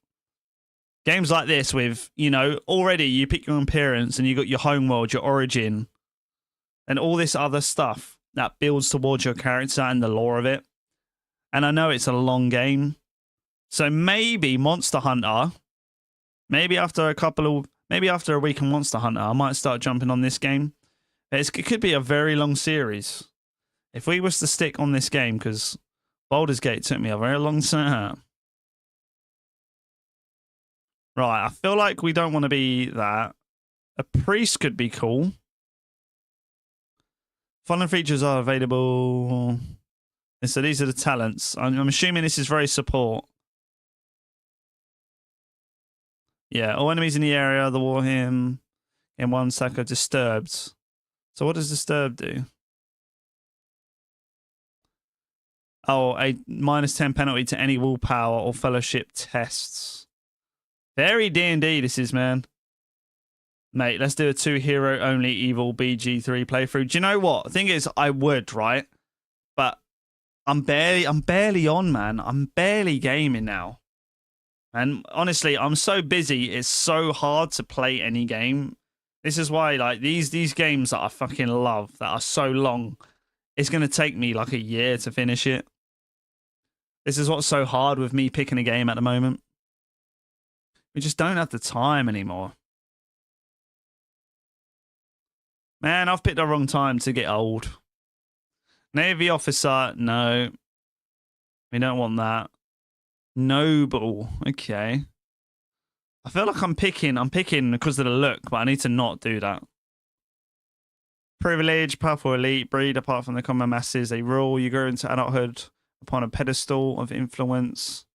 Games like this with, you know, already you pick your appearance and you got your homeworld, your origin, and all this other stuff that builds towards your character and the lore of it. And I know it's a long game. So maybe Monster Hunter, maybe after a week in Monster Hunter, I might start jumping on this game. It could be a very long series. If we was to stick on this game, because Baldur's Gate took me a very long time. Right, I feel like we don't want to be that. A priest could be cool. Following features are available. And so these are the talents. I'm assuming this is very support. Yeah, all enemies in the area, the Warhammer, in 1 stack are disturbed. So what does disturb do? Oh, a -10 penalty to any willpower or fellowship tests. Very D&D this is, man. Mate, let's do a 2-hero only evil BG3 playthrough. Do you know what? The thing is, I would, right? But I'm barely on, man. I'm barely gaming now. And honestly, I'm so busy, it's so hard to play any game. This is why, like, these games that I fucking love, that are so long, it's going to take me like a year to finish it. This is what's so hard with me picking a game at the moment. We just don't have the time anymore. Man, I've picked the wrong time to get old. Navy officer, no. We don't want that. Noble, okay. I feel like I'm picking because of the look, but I need to not do that. Privilege, powerful elite, breed apart from the common masses. They rule. You grow into adulthood upon a pedestal of influence.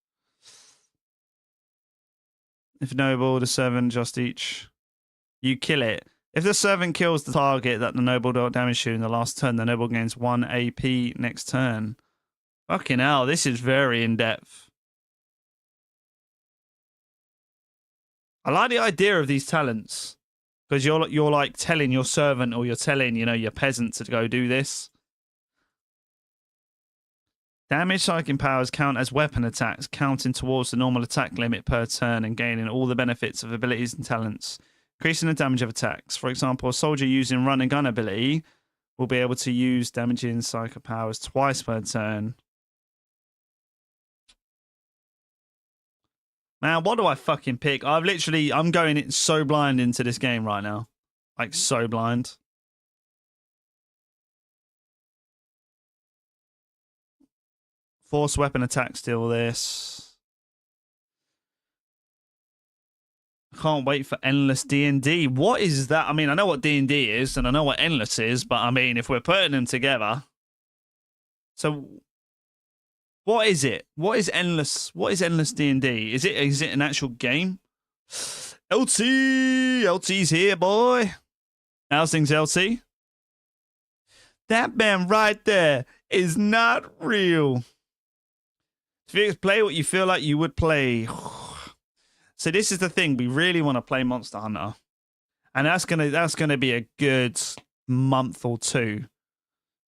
If noble, the servant just each. You kill it. If the servant kills the target that the noble don't damage you in the last turn, the noble gains 1 AP next turn. Fucking hell, this is very in-depth. I like the idea of these talents. Because you're like telling your servant or you're telling, you know, your peasant to go do this. Damage psychic powers count as weapon attacks, counting towards the normal attack limit per turn and gaining all the benefits of abilities and talents. Increasing the damage of attacks. For example, a soldier using run and gun ability will be able to use damaging psychic powers twice per turn. Man, what do I fucking pick? I'm going so blind into this game right now. Like, so blind. Force weapon attack, steal this. Can't wait for endless D&D. What is that? I mean, I know what D&D is, and I know what endless is, but I mean, if we're putting them together... So, what is it? What is endless? What is endless D&D? Is it an actual game? LT's here, boy. How's things, LT? That man right there is not real. Felix, play what you feel like you would play. So this is the thing. We really want to play Monster Hunter, and that's gonna be a good month or two.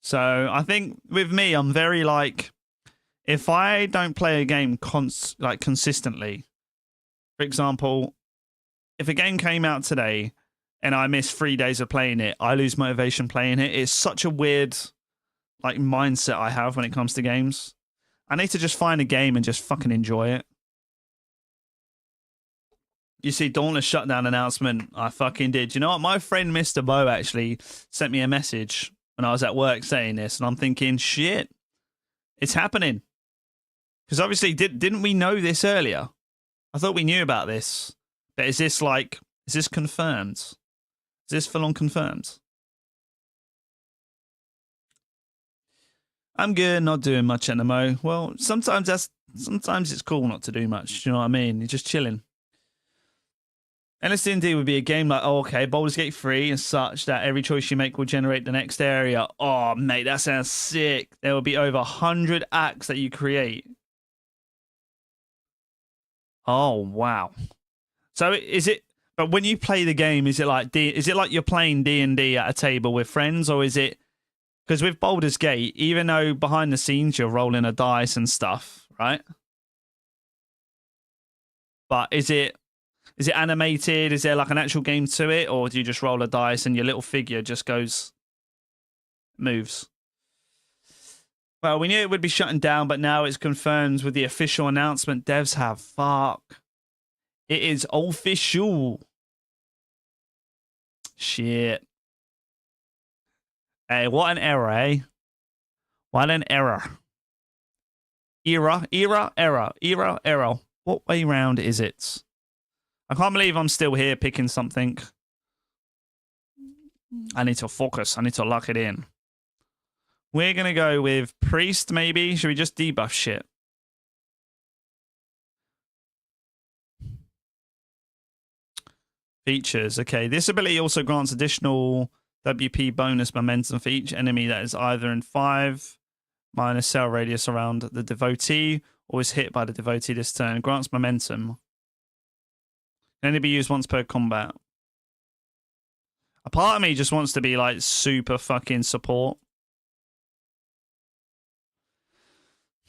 So I think with me, I'm very like, if I don't play a game consistently, for example, if a game came out today and I miss 3 days of playing it, I lose motivation playing it. It's such a weird like mindset I have when it comes to games. I need to just find a game and just fucking enjoy it. You see, Dauntless Shutdown announcement. I fucking did. You know what? My friend Mr. Bo actually sent me a message when I was at work saying this, and I'm thinking, shit, it's happening. Because obviously, didn't we know this earlier? I thought we knew about this. But is this confirmed? Is this full on confirmed? I'm good, not doing much NMO. Well, sometimes it's cool not to do much. Do you know what I mean? You're just chilling. LSD would be a game like, oh, okay, Baldur's Gate 3 and such that every choice you make will generate the next area. Oh, mate, that sounds sick. There will be over 100 acts that you create. Oh, wow. So is it, but when you play the game, is it like you're playing D&D at a table with friends, or is it, because with Baldur's Gate, even though behind the scenes you're rolling a dice and stuff, right? But is it animated? Is there like an actual game to it? Or do you just roll a dice and your little figure just moves? Well, we knew it would be shutting down, but now it's confirmed with the official announcement devs have. Fuck. It is official. Shit. Hey, what an error, eh? What an error. Error. What way round is it? I can't believe I'm still here picking something. I need to focus. I need to lock it in. We're going to go with Priest, maybe. Should we just debuff shit? Features. Okay, this ability also grants additional WP bonus momentum for each enemy that is either in 5 minus cell radius around the devotee or is hit by the devotee this turn. Grants momentum. Can only be used once per combat. A part of me just wants to be like super fucking support.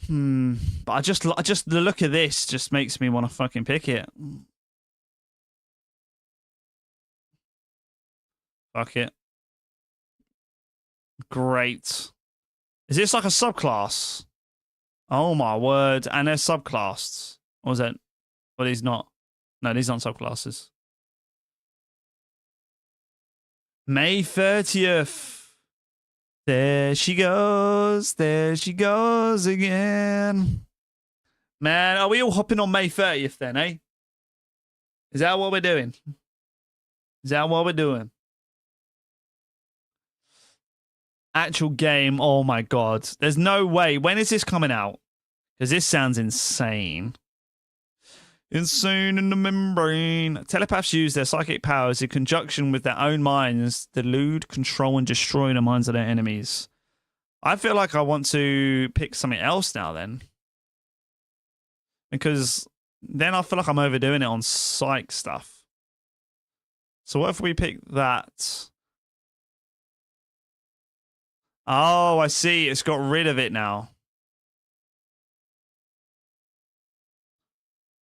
But I just the look of this just makes me want to fucking pick it. Fuck it. Great. Is this like a subclass? Oh my word. And they're subclassed. Or is that? Well, these not. No, these aren't subclasses. May 30th. There she goes. There she goes again. Man, are we all hopping on May 30th then, eh? Is that what we're doing? Is that what we're doing? Actual game. Oh my god. There's no way. When is this coming out? Because this sounds insane. Insane in the membrane. Telepaths use their psychic powers in conjunction with their own minds to delude, control, and destroy the minds of their enemies. I feel like I want to pick something else now then. Because then I feel like I'm overdoing it on psych stuff. So what if we pick that? Oh, I see. It's got rid of it now.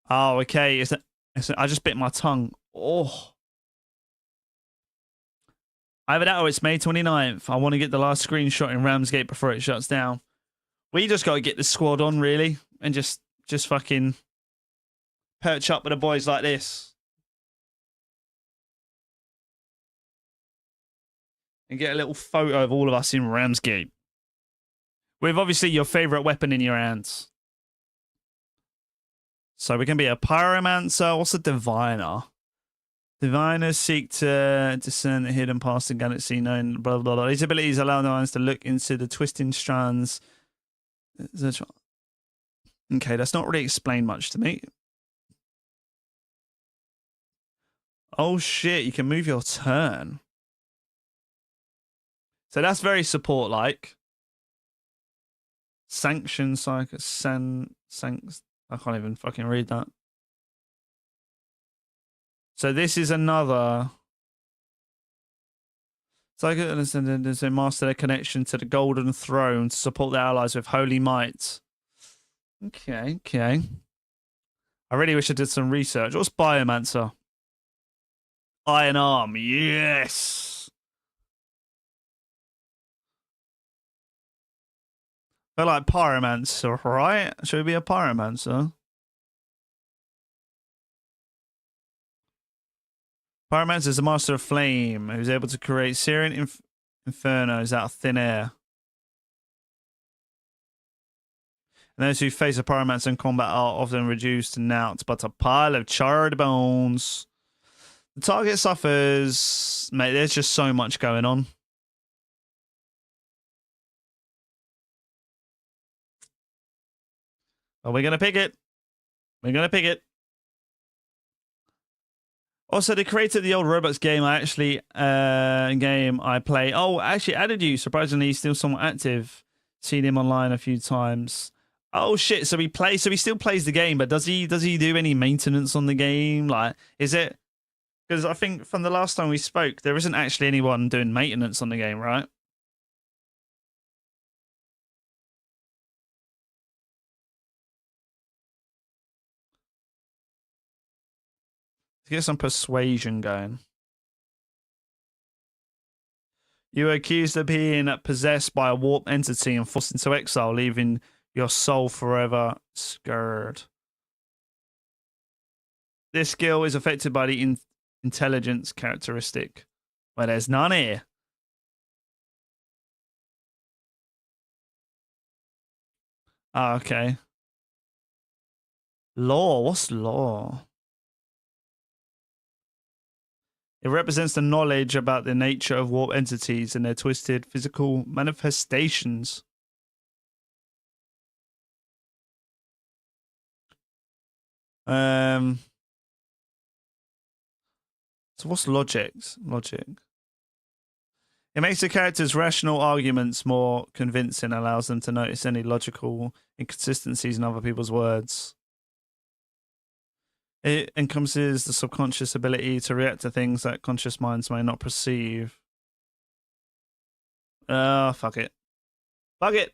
Oh, okay. I just bit my tongue. Oh. Either that or it's May 29th. I want to get the last screenshot in Ramsgate before it shuts down. We just got to get the squad on, really. And just fucking perch up with the boys like this. And get a little photo of all of us in Ramsgate. With obviously your favorite weapon in your hands. So we can be a pyromancer. What's a diviner? Diviners seek to discern the hidden past and galaxy known, blah, blah, blah. These abilities allow the minds to look into the twisting strands. Okay, that's not really explained much to me. Oh shit, you can move your turn. So that's very support-like. Sanction, psycho, I can't even fucking read that. So this is another. Psycho, they master their connection to the Golden Throne to support their allies with holy might. Okay, okay. I really wish I did some research. What's Biomancer? Iron Arm, yes! I like Pyromancer, right? Should we be a Pyromancer? Pyromancer is a master of flame who's able to create Syrian infernos out of thin air. And those who face a pyromancer in combat are often reduced to naught but a pile of charred bones. The target suffers. Mate, there's just so much going on. But we're going to pick it. We're going to pick it. Also, the creator of the old Roblox game, I play. Oh, actually added you. Surprisingly, he's still somewhat active. Seen him online a few times. Oh shit! So he still plays the game, but does he do any maintenance on the game? Like, is it? Because I think from the last time we spoke, there isn't actually anyone doing maintenance on the game, right? Let's get some persuasion going. You were accused of being possessed by a warped entity and forced into exile, leaving your soul forever scarred. This skill is affected by the intelligence characteristic, where there's none here. Ah, okay. Law. What's law? It represents the knowledge about the nature of warp entities and their twisted physical manifestations. So what's logic? Logic. It makes the character's rational arguments more convincing, allows them to notice any logical inconsistencies in other people's words. It encompasses the subconscious ability to react to things that conscious minds may not perceive. Fuck it. Fuck it!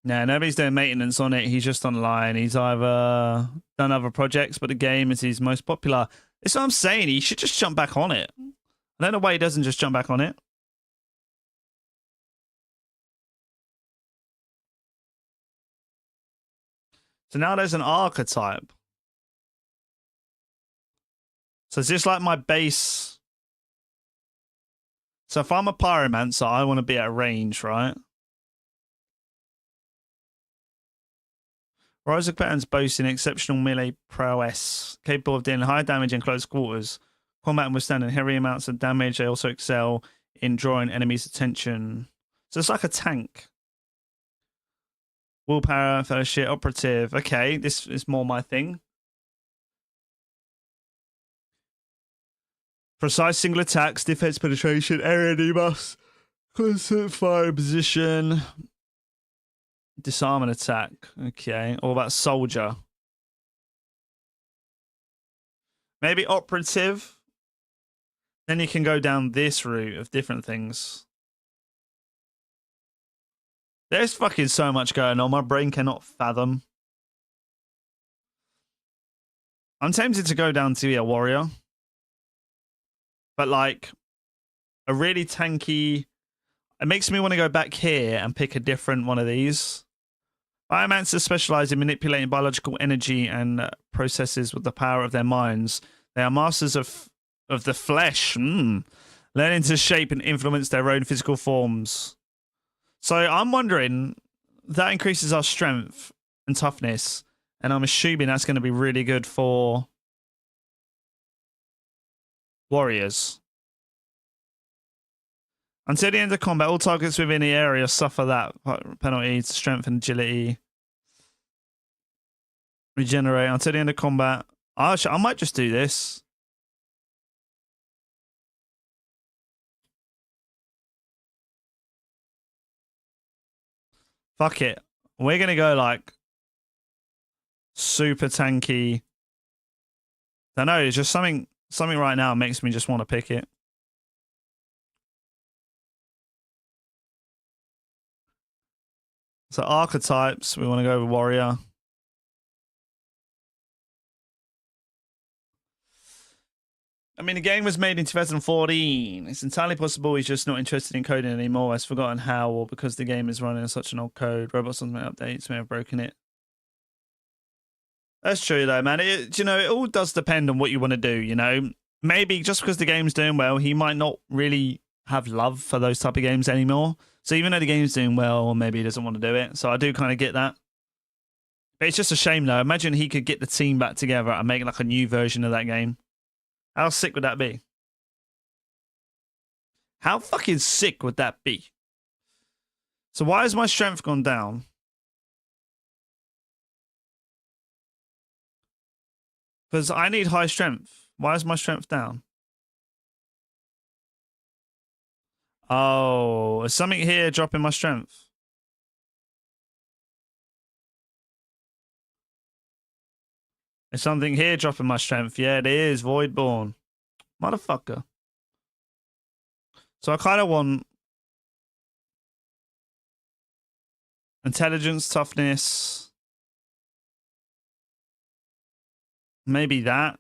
Nah, nobody's doing maintenance on it. He's just online. He's either done other projects, but the game is his most popular. That's what I'm saying. He should just jump back on it. I don't know why he doesn't just jump back on it. So now there's an archetype. So it's just like my base. So if I'm a pyromancer, I want to be at range, right? Rise of Patterns boasting exceptional melee prowess, capable of dealing high damage in close quarters. Combat and withstanding heavy amounts of damage. They also excel in drawing enemies' attention. So it's like a tank. Willpower, fellowship, operative. Okay, this is more my thing. Precise single attacks, defense penetration, area debuffs, constant fire position, disarm and attack. Okay, all about soldier. Maybe operative. Then you can go down this route of different things. There's fucking so much going on. My brain cannot fathom. I'm tempted to go down to be a warrior. But like a really tanky. It makes me want to go back here and pick a different one of these. Biomancers specialize in manipulating biological energy and processes with the power of their minds. They are masters of the flesh, learning to shape and influence their own physical forms. So I'm wondering, that increases our strength and toughness, and I'm assuming that's going to be really good for warriors. Until the end of combat, all targets within the area suffer that penalty to strength and agility. Regenerate until the end of combat. Actually, I might just do this. Fuck it. We're going to go like super tanky. I know, it's just something right now makes me just want to pick it. So archetypes, we want to go with warrior. I mean, the game was made in 2014. It's entirely possible he's just not interested in coding anymore. Has forgotten how, or because the game is running such an old code. Robots on updates may have broken it. That's true, though, man. You know, it all does depend on what you want to do, you know? Maybe just because the game's doing well, he might not really have love for those type of games anymore. So even though the game's doing well, maybe he doesn't want to do it. So I do kind of get that. But it's just a shame, though. Imagine he could get the team back together and make like a new version of that game. How sick would that be? How fucking sick would that be? So why has my strength gone down? Because I need high strength. Why is my strength down? Oh, is something here dropping my strength? Is something here dropping my strength? Yeah, it is. Voidborn. Motherfucker. So I kind of want intelligence, toughness. Maybe that.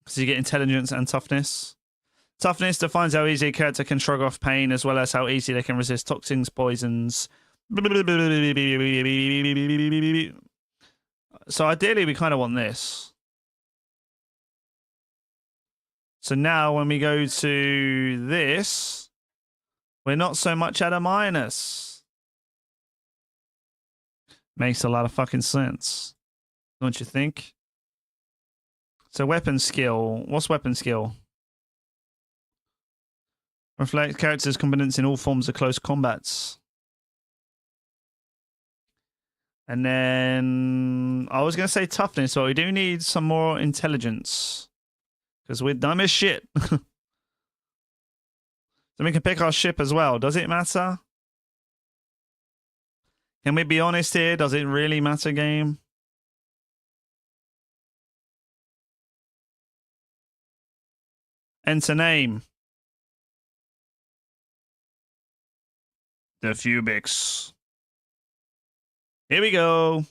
Because you get intelligence and toughness. Toughness defines how easy a character can shrug off pain, as well as how easy they can resist toxins, poisons. So ideally, we kind of want this. So now when we go to this, we're not so much at a minus. Makes a lot of fucking sense. Don't you think? So weapon skill. What's weapon skill? Reflect characters' competence in all forms of close combats. And then I was going to say toughness, but we do need some more intelligence. Because we're dumb as shit. So we can pick our ship as well. Does it matter? Can we be honest here? Does it really matter, game? Enter name. The Fubix. Here we go.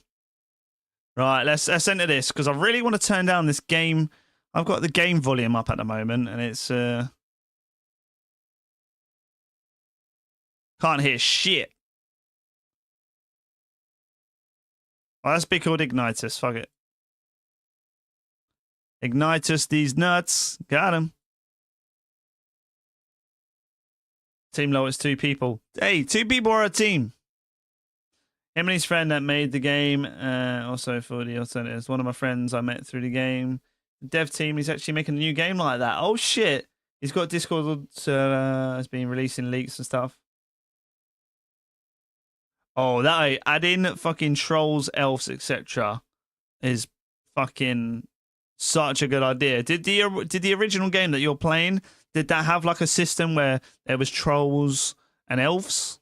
Right, let's enter this because I really want to turn down this game. I've got the game volume up at the moment and it's can't hear shit. Oh, let's be called Ignitus. Fuck it. Ignitus these nuts. Got him. Team lowest 2 people. Hey, 2 people are a team. Him and his friend that made the game. Also for the alternatives. One of my friends I met through the game. The dev team is actually making a new game like that. Oh shit. He's got Discord has been releasing leaks and stuff. Oh, that adding fucking trolls, elves, etc. is fucking such a good idea. Did the original game that you're playing, did that have like a system where there was trolls and elves?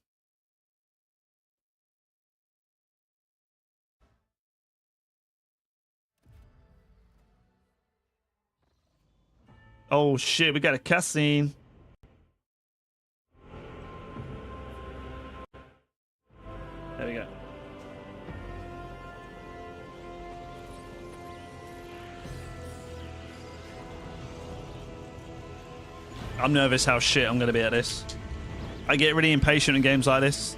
Oh shit, we got a cutscene. There we go. I'm nervous how shit I'm going to be at this. I get really impatient in games like this.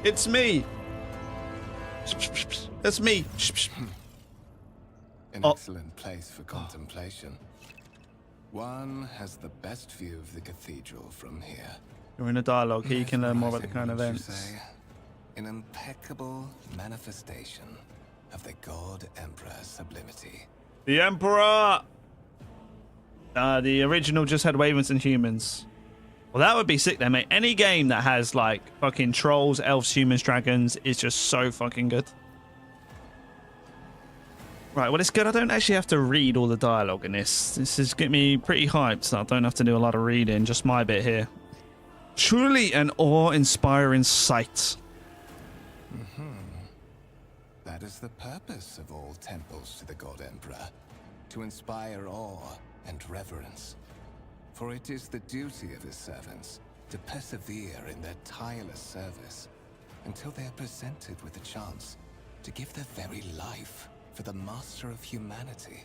It's me. That's me. An Oh. excellent place for contemplation. One has the best view of the cathedral from here. You're in a dialogue here. You can learn more about the current Mesmerizing, wouldn't you events. say? An impeccable manifestation of the God Emperor's sublimity. The Emperor. The original just had ravens and humans. Well, that would be sick then, mate. Any game that has like fucking trolls, elves, humans, dragons is just so fucking good. Right, well, it's good. I don't actually have to read all the dialogue in this. This is getting me pretty hyped, so I don't have to do a lot of reading. Just my bit here. Truly an awe-inspiring sight. That is the purpose of all temples to the God Emperor, to inspire awe and reverence. For it is the duty of his servants to persevere in their tireless service until they are presented with a chance to give their very life for the master of humanity.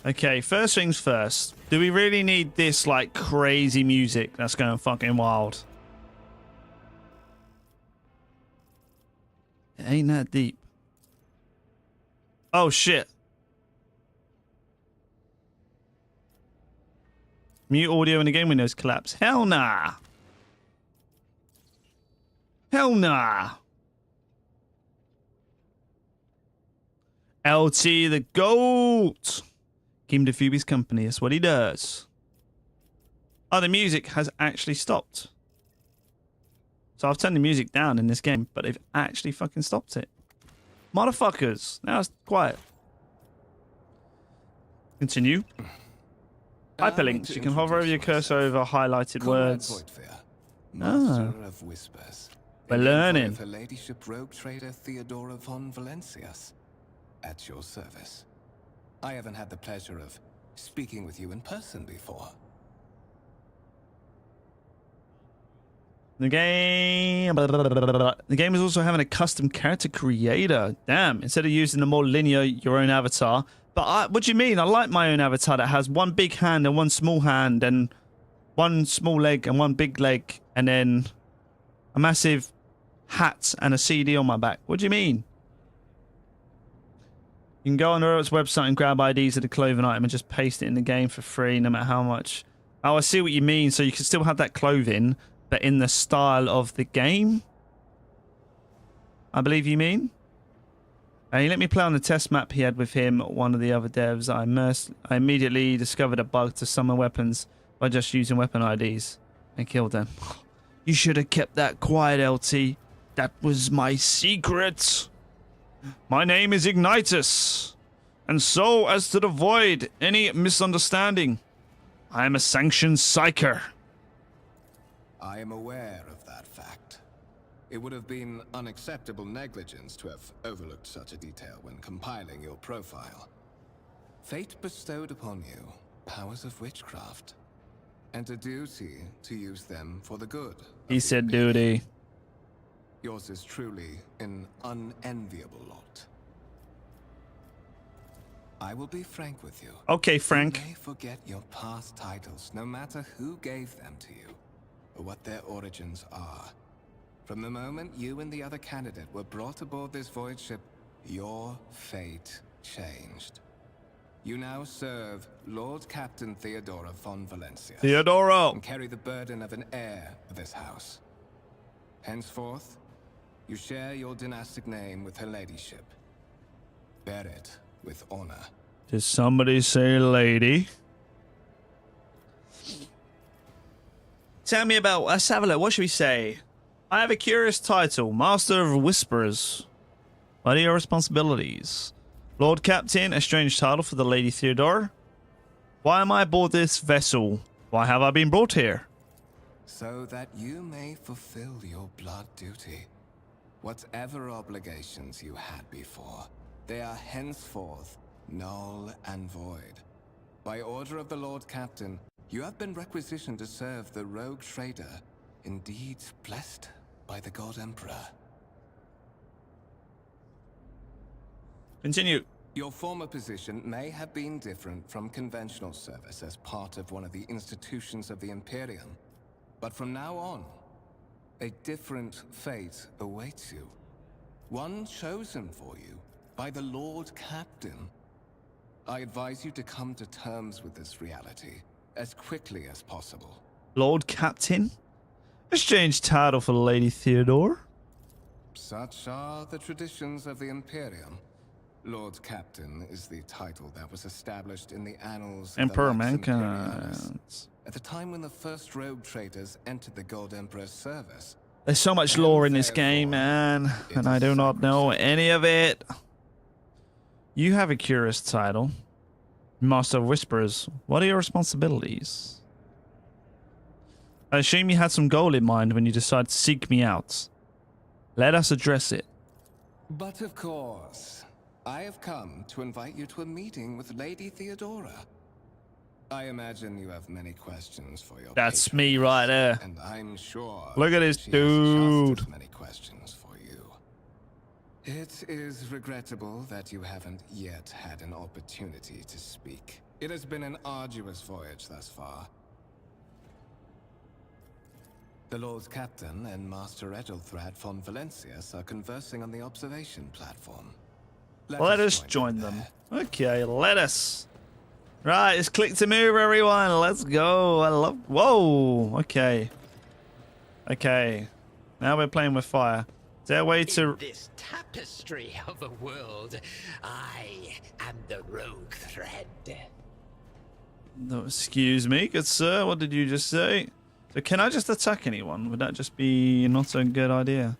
Okay, first things first. Do we really need this, like, crazy music that's going fucking wild? It ain't that deep. Oh, shit. Mute audio in the game windows collapse. Hell nah. Hell nah. LT the GOAT. Keep him to Phoebe's company. That's what he does. Oh, the music has actually stopped. So I've turned the music down in this game, but they've actually fucking stopped it. Motherfuckers. Now it's quiet. Continue. Hyperlinks. You can hover over your cursor over highlighted words. Master of Whispers. We're In the employ learning. of Her Ladyship Rogue Trader Theodora von Valencias. At your service. I haven't had the pleasure of speaking with you in person before. The game is also having a custom character creator. Damn, instead of using the more linear your own avatar. But what do you mean? I like my own avatar that has one big hand and one small hand and one small leg and one big leg and then a massive hat and a CD on my back. What do you mean? You can go on the Rogue's website and grab IDs of the clothing item and just paste it in the game for free, no matter how much. Oh, I see what you mean. So you can still have that clothing, but in the style of the game? I believe you mean? And he let me play on the test map he had with him, one of the other devs. I immediately discovered a bug to summon weapons by just using weapon IDs and killed them. You should have kept that quiet, LT. That was my secret. My name is Ignitus, and so as to avoid any misunderstanding, I am a sanctioned psyker. I am aware of that fact. It would have been unacceptable negligence to have overlooked such a detail when compiling your profile. Fate bestowed upon you powers of witchcraft, and a duty to use them for the good. He said duty. Yours is truly an unenviable lot. I will be frank with you. Okay, Frank. You may forget your past titles, no matter who gave them to you, or what their origins are. From the moment you and the other candidate were brought aboard this void ship, your fate changed. You now serve Lord Captain Theodora von Valencia. Theodoro. And carry the burden of an heir of this house. Henceforth, you share your dynastic name with her ladyship. Bear it with honor. Did somebody say lady? Tell me about... Let's have a look. What should we say? I have a curious title. Master of Whisperers. What are your responsibilities? Lord Captain, a strange title for the Lady Theodora. Why am I aboard this vessel? Why have I been brought here? So that you may fulfill your blood duty. Whatever obligations you had before, they are henceforth null and void. By order of the Lord Captain, you have been requisitioned to serve the rogue trader, indeed blessed by the God Emperor. Continue. Your former position may have been different from conventional service as part of one of the institutions of the Imperium, but from now on, a different fate awaits you. One chosen for you by the Lord Captain. I advise you to come to terms with this reality as quickly as possible. Lord Captain? A strange title for Lady Theodore. Such are the traditions of the Imperium. Lord Captain is the title that was established in the annals of Emperor the Lex Mankind. Imperialis at the time when the first rogue traders entered the Gold Emperor's service. There's so much lore in this game, man, and I do not know any of it. You have a curious title. Master of Whisperers. What are your responsibilities? I assume you had some goal in mind when you decided to seek me out. Let us address it. But of course, I have come to invite you to a meeting with Lady Theodora. I imagine you have many questions for your That's patron, me right there. and I'm sure Look at this she has dude. just as many questions for you. It is regrettable that you haven't yet had an opportunity to speak. It has been an arduous voyage thus far. The Lord Captain and Master Ethelthrad von Valencius are conversing on the observation platform. Let us join them. Okay, let us. Right, it's click to move, everyone. Let's go. I love... Whoa. Okay. Okay. Now we're playing with fire. Is there a way to... In this tapestry of a world, I am the rogue thread. No, excuse me, good sir. What did you just say? So can I just attack anyone? Would that just be not a good idea?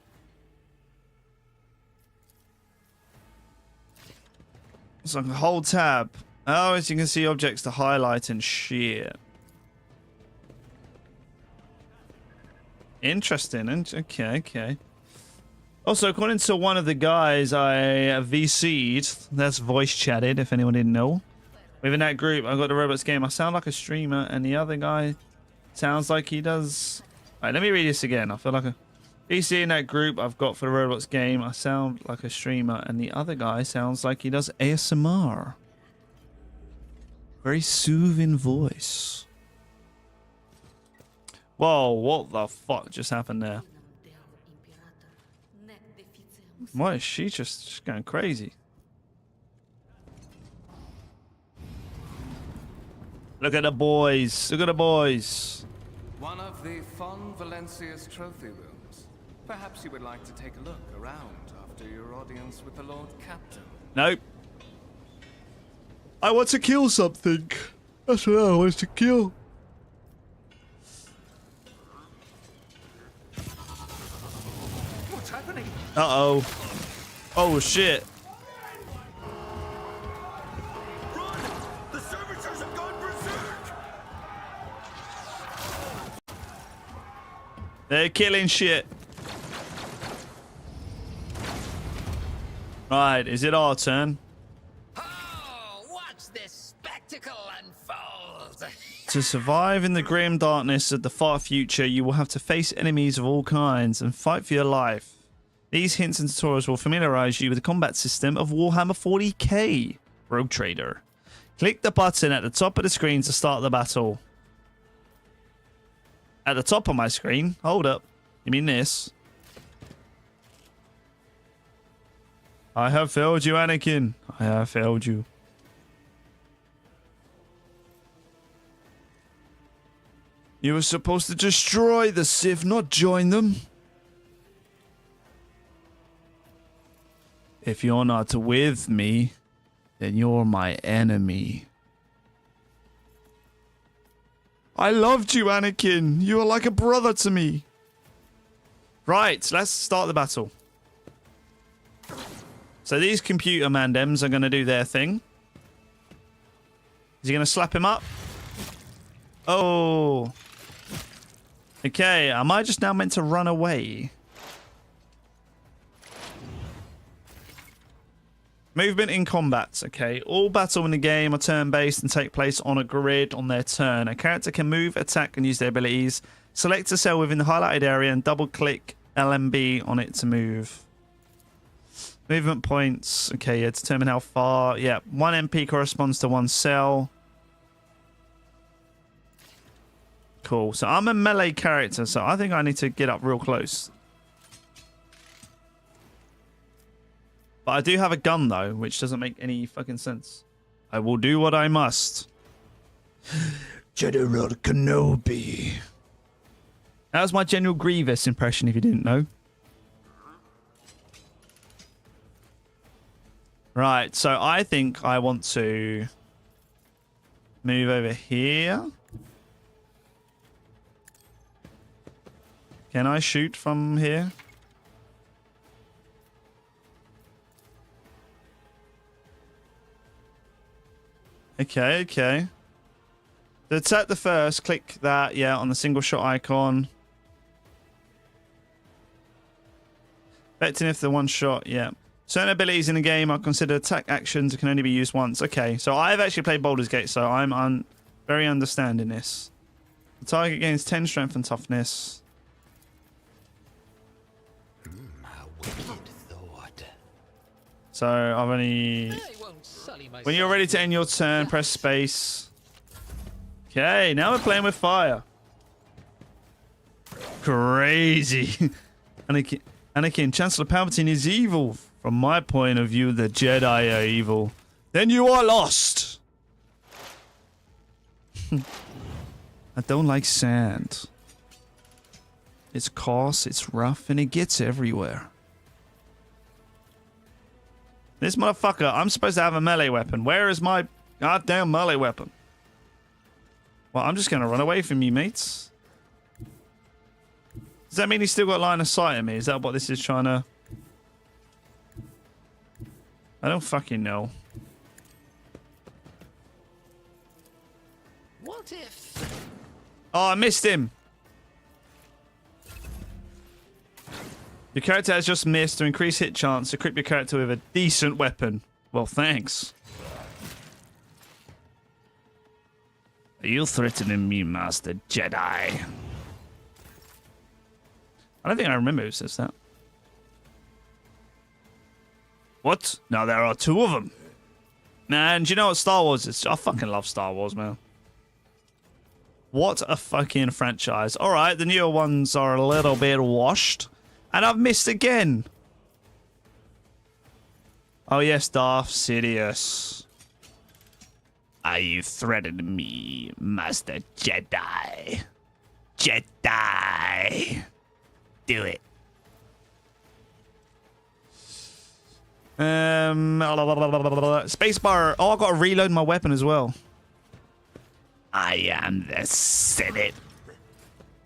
So I can hold tab. Oh, as you can see objects to highlight and shit. Interesting. Okay, okay. Also, according to one of the guys I VC'd, that's voice chatted, if anyone didn't know. Within that group, I got the Robots game. I sound like a streamer, and the other guy sounds like he does... Alright, let me read this again. I feel like a... VC in that group I've got for the Robots game. I sound like a streamer, and the other guy sounds like he does ASMR. Very soothing voice. Whoa, what the fuck just happened there? Why is she just going crazy? Look at the boys. Look at the boys. One of the von Valencius trophy rooms. Perhaps you would like to take a look around after your audience with the Lord Captain. Nope. I want to kill something. That's what I want to kill. What's happening? Uh-oh. Oh, shit. Run! The servitors have gone berserk! They're killing shit. Right, is it our turn? Oh, watch this spectacle unfold. To survive in the grim darkness of the far future, you will have to face enemies of all kinds and fight for your life. These hints and tutorials will familiarize you with the combat system of Warhammer 40k, Rogue Trader. Click the button at the top of the screen to start the battle. At the top of my screen? Hold up. You mean this? I have failed you, Anakin. I have failed you. You were supposed to destroy the Sith, not join them. If you're not with me, then you're my enemy. I loved you, Anakin. You are like a brother to me. Right, let's start the battle. So these computer mandems are going to do their thing. Is he going to slap him up? Oh. Okay, am I just now meant to run away? Movement in combat. Okay, all battle in the game are turn-based and take place on a grid on their turn. A character can move, attack, and use their abilities. Select a cell within the highlighted area and double-click LMB on it to move. Movement points. Okay, yeah, determine how far. Yeah, 1 MP corresponds to 1 cell. Cool. So I'm a melee character, so I think I need to get up real close. But I do have a gun, though, which doesn't make any fucking sense. I will do what I must. General Kenobi. That was my General Grievous impression, if you didn't know. Right, so I think I want to move over here. Can I shoot from here? Okay, okay. To attack the first, click that, yeah, on the single shot icon. Affecting if the one shot, yeah. Certain abilities in the game are considered attack actions that can only be used once. Okay, so I've actually played Baldur's Gate, so I'm very understanding this. The target gains 10 strength and toughness. A wicked thought. So I've only... I won't sully myself. When you're ready to end your turn, press space. Okay, now we're playing with fire. Crazy. Anakin, Chancellor Palpatine is evil. From my point of view, the Jedi are evil. Then you are lost. I don't like sand. It's coarse, it's rough, and it gets everywhere. This motherfucker, I'm supposed to have a melee weapon. Where is my goddamn melee weapon? Well, I'm just going to run away from you, mates. Does that mean he's still got line of sight at me? Is that what this is trying to... I don't fucking know. What if... Oh, I missed him. Your character has just missed. To increase hit chance, equip your character with a decent weapon. Well, thanks. Are you threatening me, Master Jedi? I don't think I remember who says that. What? Now there are two of them. Man, do you know what Star Wars is? I fucking love Star Wars, man. What a fucking franchise. Alright, the newer ones are a little bit washed. And I've missed again. Oh yes, Darth Sidious. Are you threatening me, Master Jedi? Jedi. Do it. Spacebar. Oh, I've got to reload my weapon as well. I am the Senate.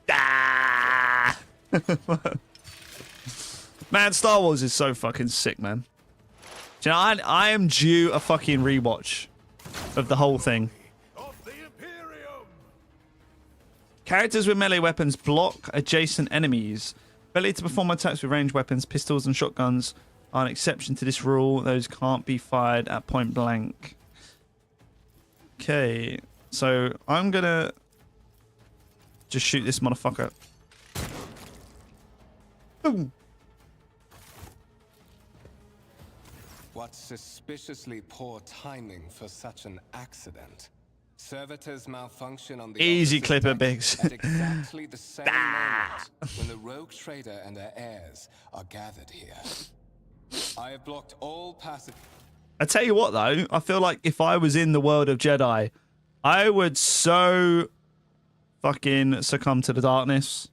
Ah! Man, Star Wars is so fucking sick, man. Do you know, I am due a fucking rewatch of the whole thing. Of the Imperium! Characters with melee weapons block adjacent enemies. Ability to perform attacks with ranged weapons, pistols and shotguns are an exception to this rule. Those can't be fired at point blank. Okay, so I'm gonna just shoot this motherfucker. Boom. What suspiciously poor timing for such an accident. Servitors malfunction on the Easy opposite clipper, deck Biggs. at exactly the same moment when the rogue trader and her heirs are gathered here. I have blocked all passage. I tell you what, though, I feel like if I was in the world of Jedi, I would so fucking succumb to the darkness.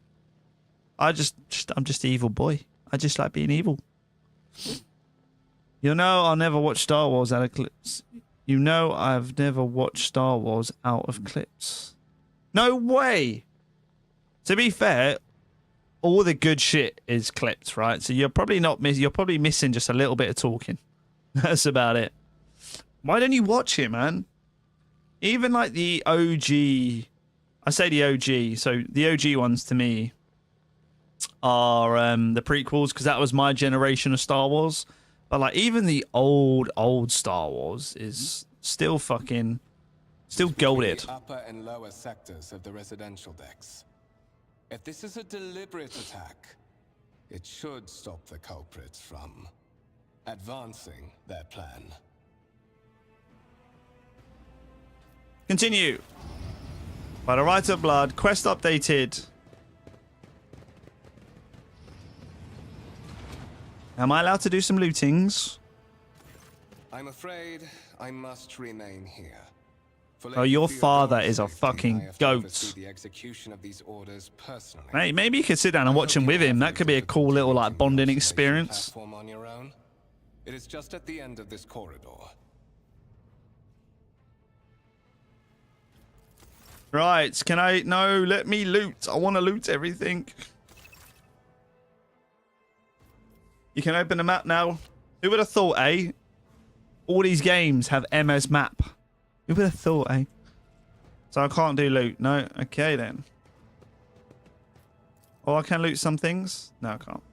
I'm just evil boy. I just like being evil. You know, I'll never watch Star Wars out of clips. You know, I've never watched Star Wars out of clips. No way. To be fair, all the good shit is clipped, right? So you're probably you're probably missing just a little bit of talking. That's about it. Why don't you watch it, man? Even like the OG, I say the OG, so the OG ones to me are the prequels, because that was my generation of Star Wars. But like even the old Star Wars is still golded. The upper and lower sectors of the residential decks. If this is a deliberate attack, it should stop the culprits from advancing their plan. Continue. By the right of blood. Quest updated. Am I allowed to do some lootings? I'm afraid I must remain here. For Oh, your Lady father Theodora's is a safety, fucking I have to goat. oversee the execution of these orders personally. Hey, maybe you could sit down and I watch hope him you with him. have That no could be a cool little like difficulty bonding reaching the observation experience. platform on your own. It is just at the end of this corridor. Right, can I... No, let me loot. I want to loot everything. You can open the map now. Who would have thought, eh? All these games have MS map. Who would have thought, eh? So I can't do loot. No, okay then. Oh, I can loot some things? No, I can't.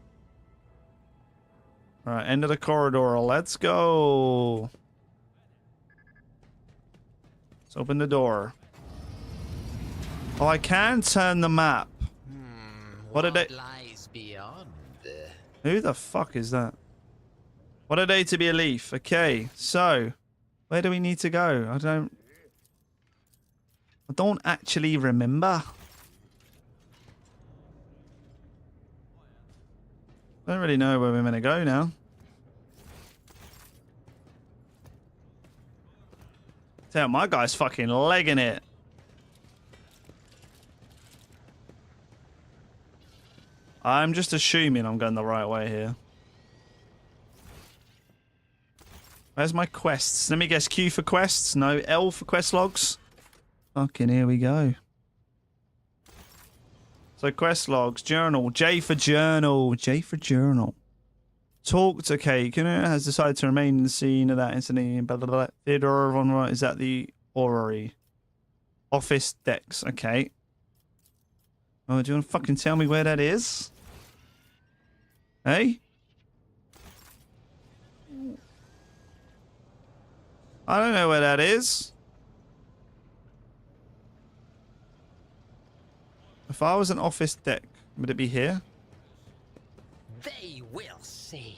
Alright, end of the corridor. Let's go. Let's open the door. Oh, I can turn the map. What did they... lies beyond? Who the fuck is that? What a day to be a leaf. Okay, so... Where do we need to go? I don't actually remember. I don't really know where we're going to go now. Damn, my guy's fucking legging it. I'm just assuming I'm going the right way here. Where's my quests? Let me guess. Q for quests? No. L for quest logs? Fucking here we go. So quest logs. Journal. J for journal. J for journal. Talked. Okay. Kuna has decided to remain in the scene of that incident. Blah, blah, blah. Theodore von Wright. Is that the orrery? Office decks. Okay. Oh, do you want to fucking tell me where that is? Hey? I don't know where that is. If I was an office deck, would it be here? They will see.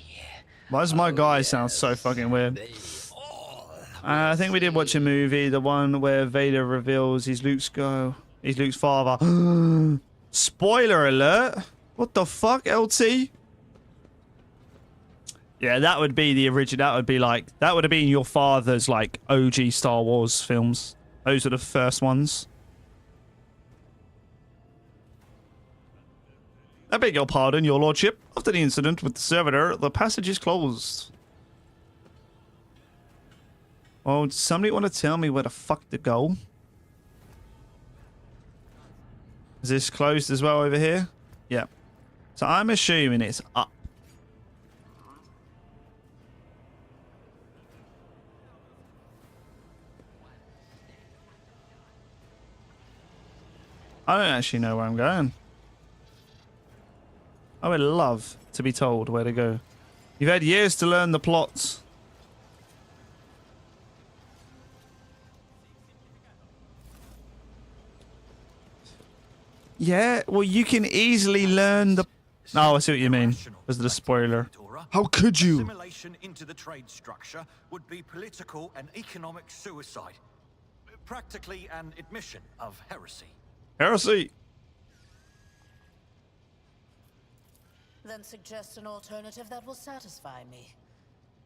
Why does my guy sound so fucking weird? They all I think we did watch a movie, the one where Vader reveals he's Luke's father. Spoiler alert! What the fuck, LT? Yeah, that would be the original. That would be like, that would have been your father's like OG Star Wars films. Those are the first ones. I beg your pardon, your lordship. After the incident with the servitor, the passage is closed. Oh, does somebody want to tell me where the fuck to go? Is this closed as well over here? Yeah. So I'm assuming it's up. I don't actually know where I'm going. I would love to be told where to go. You've had years to learn the plots. Yeah, well, you can easily learn the... Oh, I see what you mean. Was it a spoiler? How could you? Assimilation into the trade structure would be political and economic suicide. Practically an admission of heresy. Heresy. Then suggest an alternative that will satisfy me.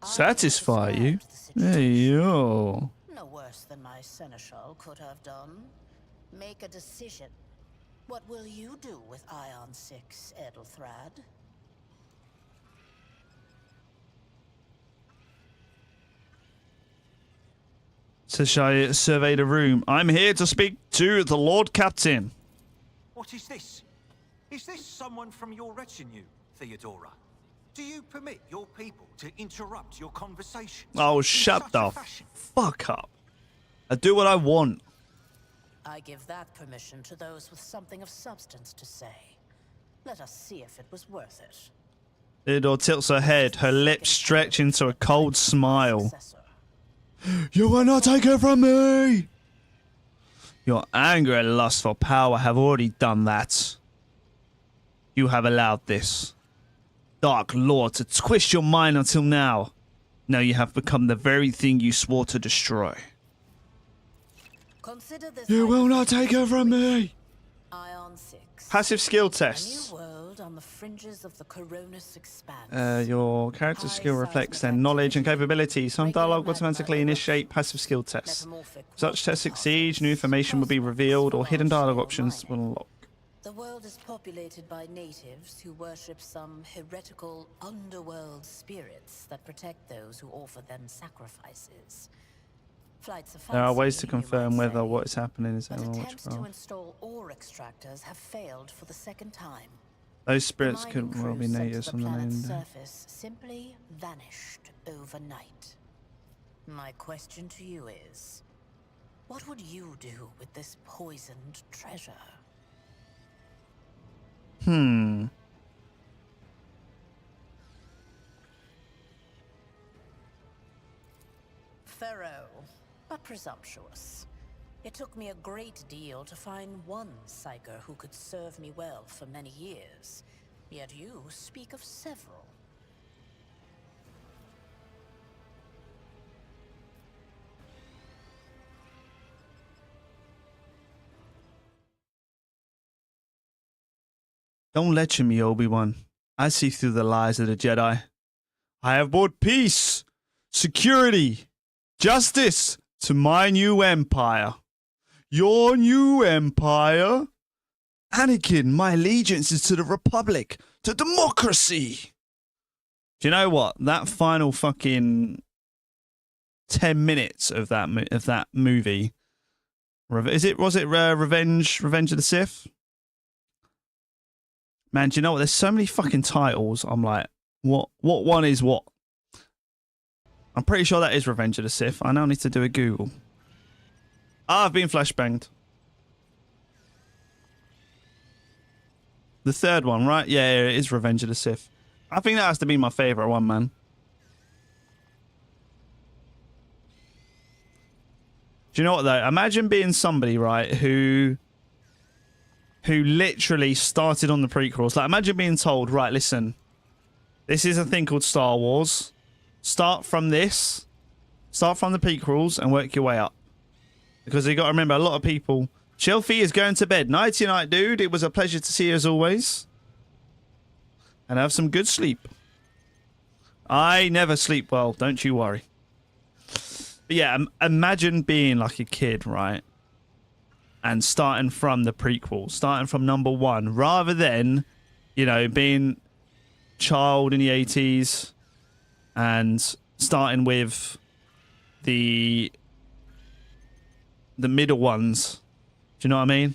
Satisfy you? Hey, yo. No worse than my seneschal could have done. Make a decision. What will you do with Ion 6, Edelthrad? So shall I survey the room? I'm here to speak to the Lord Captain. What is this? Is this someone from your retinue, Theodora? Do you permit your people to interrupt your conversations? Oh, in shut such the a fashion? fuck up. I do what I want. I give that permission to those with something of substance to say. Let us see if it was worth it. Theodore tilts her head, her lips stretch into a cold smile. Successor. You will not take it from me! Your anger and lust for power have already done that. You have allowed this Dark Lord to twist your mind until now. Now you have become the very thing you swore to destroy. Consider this You will not take it from me. Ion 6. Passive skill A tests. new world on the fringes of the Coronus expanse. Your character skill reflects their knowledge and capability. Some dialogue automatically initiate passive skill tests. Such tests succeed, new information will be revealed, or hidden dialogue options will unlock. The world is populated by natives who worship some heretical underworld spirits that protect those who offer them sacrifices. Flights of There are ways fancy, to you might confirm whether say. what is happening is But in attempts to witchcraft. install ore extractors have failed for the second time. Those spirits The could mining well be crews sent to natives the on the planet's name day. surface simply vanished overnight. My question to you is, what would you do with this poisoned treasure? Pharaoh, but presumptuous. It took me a great deal to find one psyker who could serve me well for many years. Yet you speak of several. Don't lecture me, Obi-Wan. I see through the lies of the Jedi. I have brought peace, security, justice to my new empire. Your new empire? Anakin, my allegiance is to the Republic, to democracy. Do you know what? That final fucking 10 minutes of that movie. Was it Revenge of the Sith? Man, do you know what? There's so many fucking titles. I'm like, what one is what? I'm pretty sure that is Revenge of the Sith. I now need to do a Google. I've been flashbanged. The third one, right? Yeah, it is Revenge of the Sith. I think that has to be my favourite one, man. Do you know what, though? Imagine being somebody, right, who literally started on the prequels. Like, imagine being told, right, listen, this is a thing called Star Wars. Start from this. Start from the prequels and work your way up. Because you got to remember, a lot of people... Shelfie is going to bed. Nighty-night, dude. It was a pleasure to see you as always. And have some good sleep. I never sleep well. Don't you worry. But yeah, imagine being like a kid, right? And starting from the prequel. Starting from number 1. Rather than, you know, being child in the 80s. And starting with the middle ones. Do you know what I mean?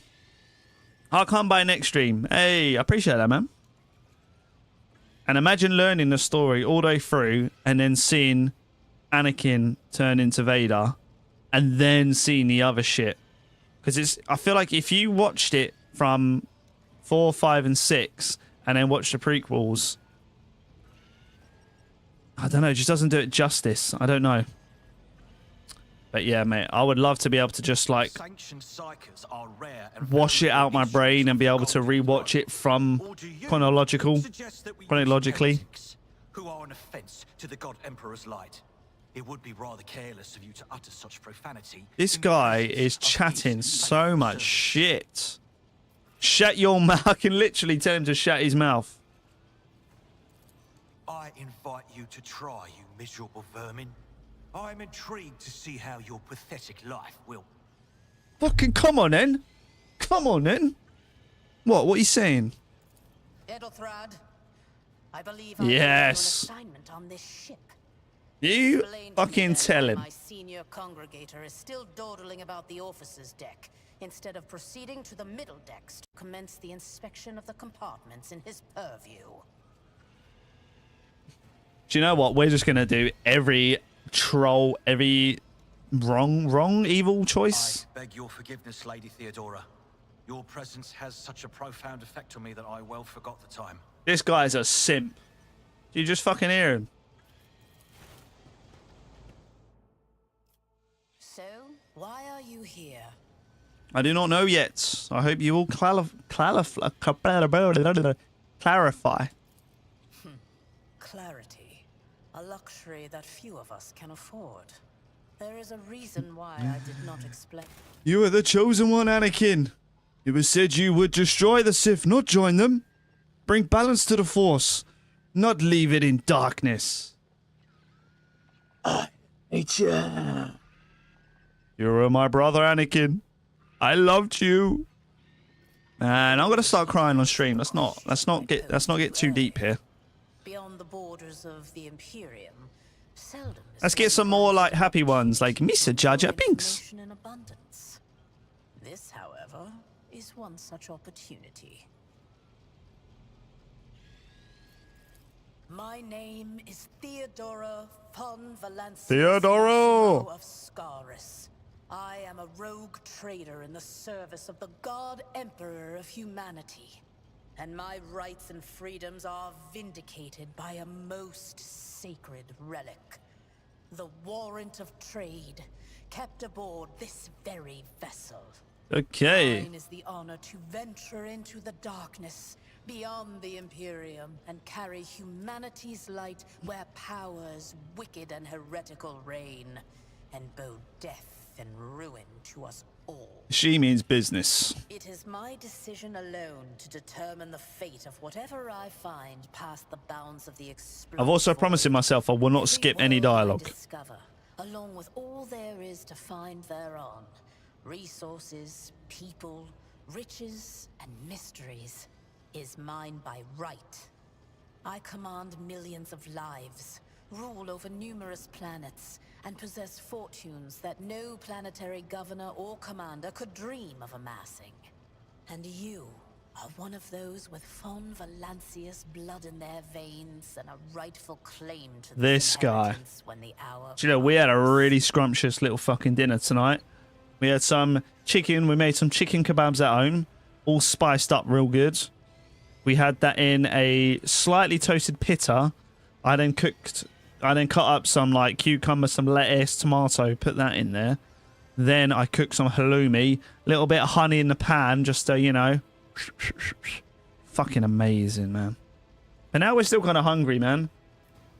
I'll come by next stream. Hey, I appreciate that, man. And imagine learning the story all the way through and then seeing Anakin turn into Vader and then seeing the other shit. Because I feel like if you watched it from 4, 5, and 6 and then watched the prequels, I don't know, it just doesn't do it justice. I don't know. But yeah, mate, I would love to be able to just like wash it out my brain and be able to rewatch it from chronologically. Who are an offense to the God Emperor's light. It would be rather careless of you to utter such profanity. This guy is chatting so much shit. Shut your mouth. I can literally tell him to shut his mouth. I invite you to try, you miserable vermin. I am intrigued to see how your pathetic life will... Fucking come on, then. Come on, then. What are you saying? Edelthrad, I believe Yes. an assignment on this ship. You Explain to me fucking then tell why him. My senior congregator is still dawdling about the officers' deck instead of proceeding to the middle decks to commence the inspection of the compartments in his purview. Do you know what? We're just going to do every troll, every evil choice. I beg your forgiveness, Lady Theodora. Your presence has such a profound effect on me that I well forgot the time. This guy's a simp. Do you just fucking hear him? So, why are you here? I do not know yet. I hope you will clarify. Clarity. A luxury that few of us can afford. There is a reason why I did not explain. You are the chosen one, Anakin. It was said you would destroy the Sith, not join them. Bring balance to the Force, not leave it in darkness. You were my brother, Anakin. I loved you. And I'm gonna start crying on stream. Let's not get too deep here. Beyond the borders of the Imperium, seldom is Let's get some more like happy ones, like Mr. Jar Jar Binks. information in abundance. This, however, is one such opportunity. My name is Theodora von Valancius Theodoro! Massimo of Scaris. I am a rogue trader in the service of the God Emperor of humanity. And my rights and freedoms are vindicated by a most sacred relic. The warrant of trade, kept aboard this very vessel. Okay. Mine is the honor to venture into the darkness, beyond the Imperium, and carry humanity's light where powers wicked and heretical reign, and bow death and ruin to us all. She means business. It is my decision alone to determine the fate of whatever I find past the bounds of the explosion. I've also promised myself I will not skip any dialogue. Discover, along with all there is to find thereon, resources, people, riches, and mysteries, is mine by right. I command millions of lives, rule over numerous planets, and possess fortunes that no planetary governor or commander could dream of amassing. And you are one of those with von Valancius blood in their veins and a rightful claim to This guy. inheritance when the hour Do you know, we had a really scrumptious little fucking dinner tonight. We had some chicken. We made some chicken kebabs at home, all spiced up real good. We had that in a slightly toasted pitta. I then cut up some like cucumber, some lettuce, tomato, put that in there. Then I cooked some halloumi, little bit of honey in the pan, just to, you know, fucking amazing, man. And now we're still kind of hungry, man.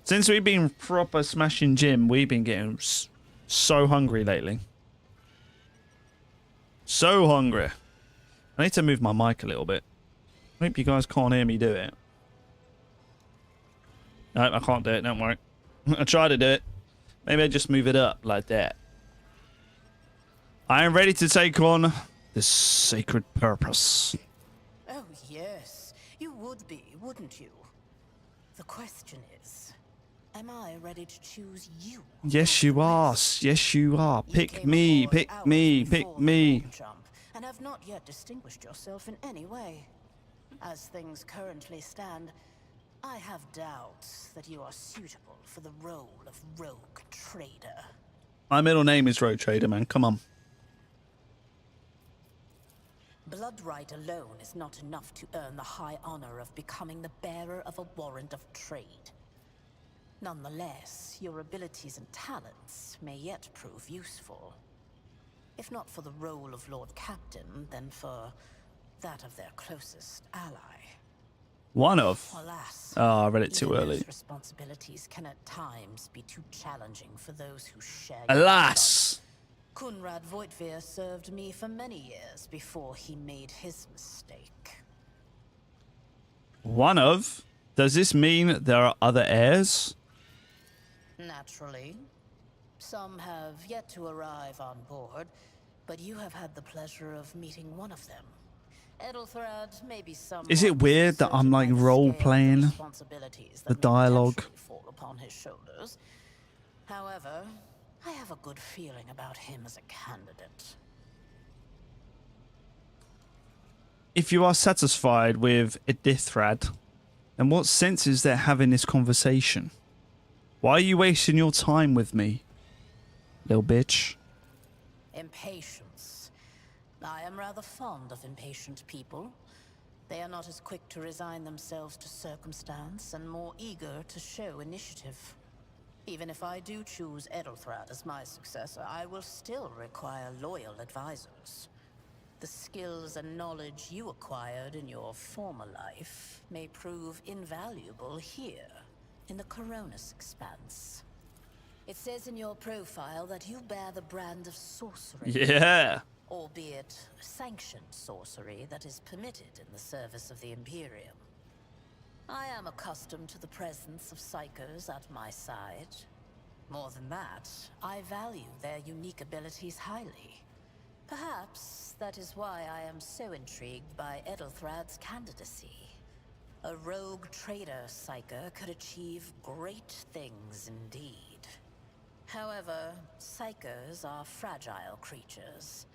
Since we've been proper smashing gym, we've been getting so hungry lately. So hungry. I need to move my mic a little bit. I hope you guys can't hear me do it. No, I can't do it, don't worry. I try to do it. Maybe I just move it up like that. I am ready to take on this sacred purpose. Oh, yes. You would be, wouldn't you? The question is, am I ready to choose you? Yes, you are. Yes, you are. You Pick came me, aboard pick hours me, before pick the me. warp jump, and have not yet distinguished yourself in any way. As things currently stand, I have doubts that you are suitable for the role of rogue trader. My middle name is Road Trader, man. Come on. Blood right alone is not enough to earn the high honor of becoming the bearer of a warrant of trade. Nonetheless, your abilities and talents may yet prove useful. If not for the role of Lord Captain, then for that of their closest ally. One of. Alas, Oh, I read it too even early. those responsibilities can at times be too challenging for those who share. your Alas. blood. Kunrad Voitvir served me for many years before he made his mistake. One of? Does this mean there are other heirs? Naturally. Some have yet to arrive on board, but you have had the pleasure of meeting one of them. Edelthrad may be somewhat Is it weird that I'm, like, uncertain by the role-playing scale of responsibilities the that may dialogue? naturally fall upon his shoulders. However, I have a good feeling about him as a candidate. If you are satisfied with Edelthrad, then what sense is there having this conversation? Why are you wasting your time with me, little bitch? Impatience. I am rather fond of impatient people. They are not as quick to resign themselves to circumstance and more eager to show initiative. Even if I do choose Edelthrad as my successor, I will still require loyal advisors. The skills and knowledge you acquired in your former life may prove invaluable here, in the Coronis Expanse. It says in your profile that you bear the brand of sorcery. Yeah. Albeit sanctioned sorcery that is permitted in the service of the Imperium. I am accustomed to the presence of psychos at my side. More than that, I value their unique abilities highly. Perhaps that is why I am so intrigued by Edelthrad's candidacy. A rogue trader psyker could achieve great things indeed. However, psychers are fragile creatures.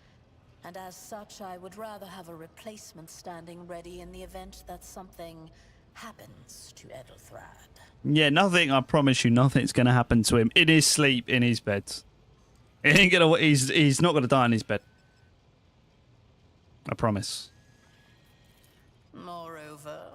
And as such, I would rather have a replacement standing ready in the event that something happens to Edelthrad. Yeah, nothing, I promise you, nothing's going to happen to him in his sleep, in his bed. He's not going to die in his bed. I promise. Moreover,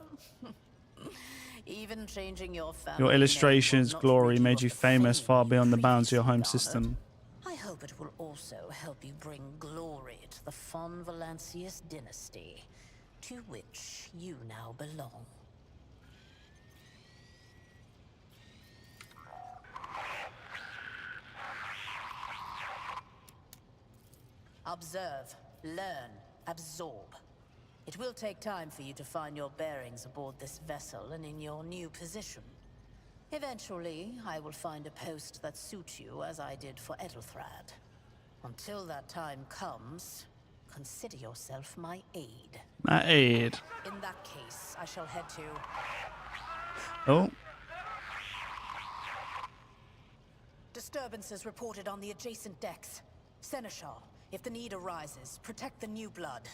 even changing your family Your illustrations, name will not glory, rid you made of you the famous fame far you beyond the bounds of your home previously system. garnered. I hope it will also help you bring glory to the Von Valancius dynasty, to which you now belong. Observe, learn, absorb. It will take time for you to find your bearings aboard this vessel and in your new position. Eventually, I will find a post that suits you as I did for Edelthrad. Until that time comes, consider yourself my aide. My aid. In that case, I shall head to... Oh. Disturbances reported on the adjacent decks. Seneschal, if the need arises, protect the new blood.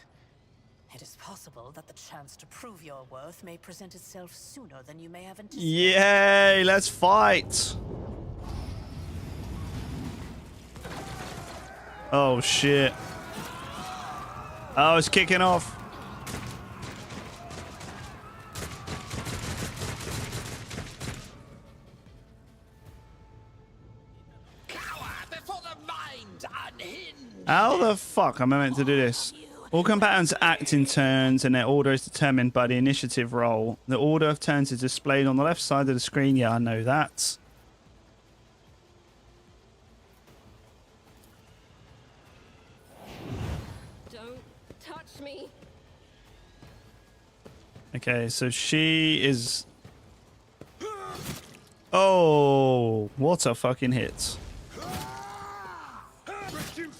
It is possible that the chance to prove your worth may present itself sooner than you may have anticipated. Yay, let's fight. Oh, shit. Oh, it's kicking off. Cower before the mind unhinged! How the fuck am I meant to do this? All combatants act in turns and their order is determined by the initiative roll. The order of turns is displayed on the left side of the screen. Yeah, I know that. Don't touch me. Okay, so she is... Oh, what a fucking hit.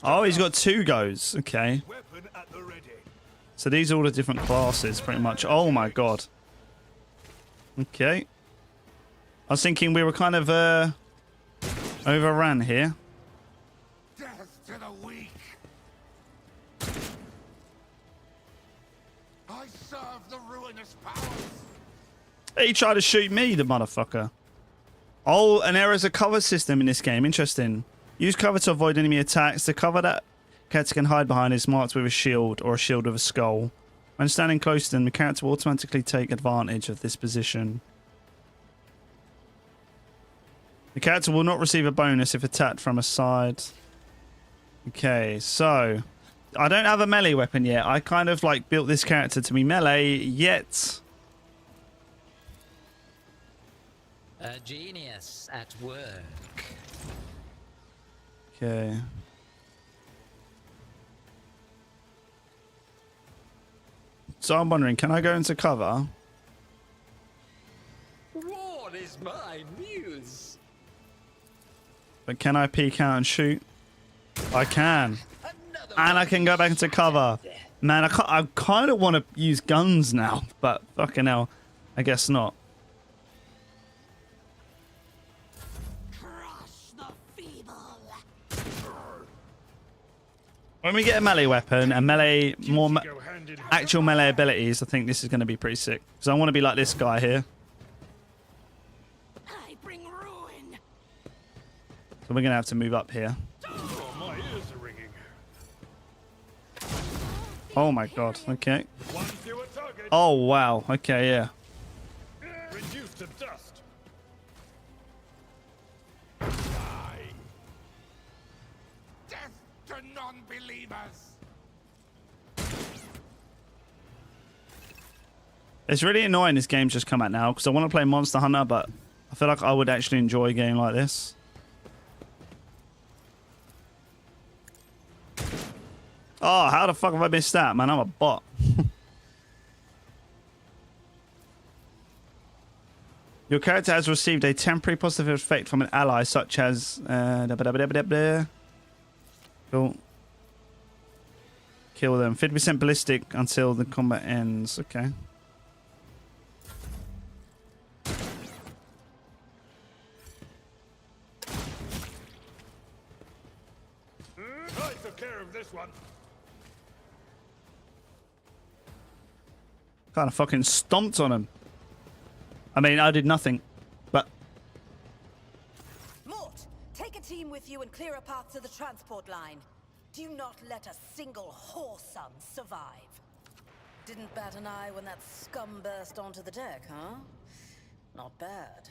Oh, he's got two goes. Okay. So these are all the different classes, pretty much. Oh my god. Okay. I was thinking we were kind of overran here. Death to the weak. I serve the ruinous powers. He tried to shoot me, the motherfucker. Oh, and there is a cover system in this game. Interesting. Use cover to avoid enemy attacks. The cover that character can hide behind is marked with a shield or a shield with a skull. When standing close to them, the character will automatically take advantage of this position. The character will not receive a bonus if attacked from a side. Okay, so I don't have a melee weapon yet. I kind of like built this character to be melee, yet A genius at work. okay. So I'm wondering, can I go into cover? War is my muse. But can I peek out and shoot? I can. Another And I can go back into cover. Man, I kind of want to use guns now, but fucking hell, I guess not. Crush the feeble. When we get a melee weapon and melee, more actual melee abilities, I think this is going to be pretty sick. Because I want to be like this guy here. I bring ruin. So we're going to have to move up here. Oh, my ears are ringing. Oh my god, okay. One fewer target. Oh wow, okay, yeah. Reduced to dust. Die. Death to non-believers. It's really annoying this game's just come out now because I want to play Monster Hunter, but I feel like I would actually enjoy a game like this. Oh, how the fuck have I missed that, man? I'm a bot. Your character has received a temporary positive effect from an ally, such as... Cool. Kill them. 50% ballistic until the combat ends. Okay. I took care of this one. Kind of fucking stomped on him. I mean, I did nothing, but... Mort, take a team with you and clear a path to the transport line. Do not let a single whoreson survive. Didn't bat an eye when that scum burst onto the deck, huh? Not bad.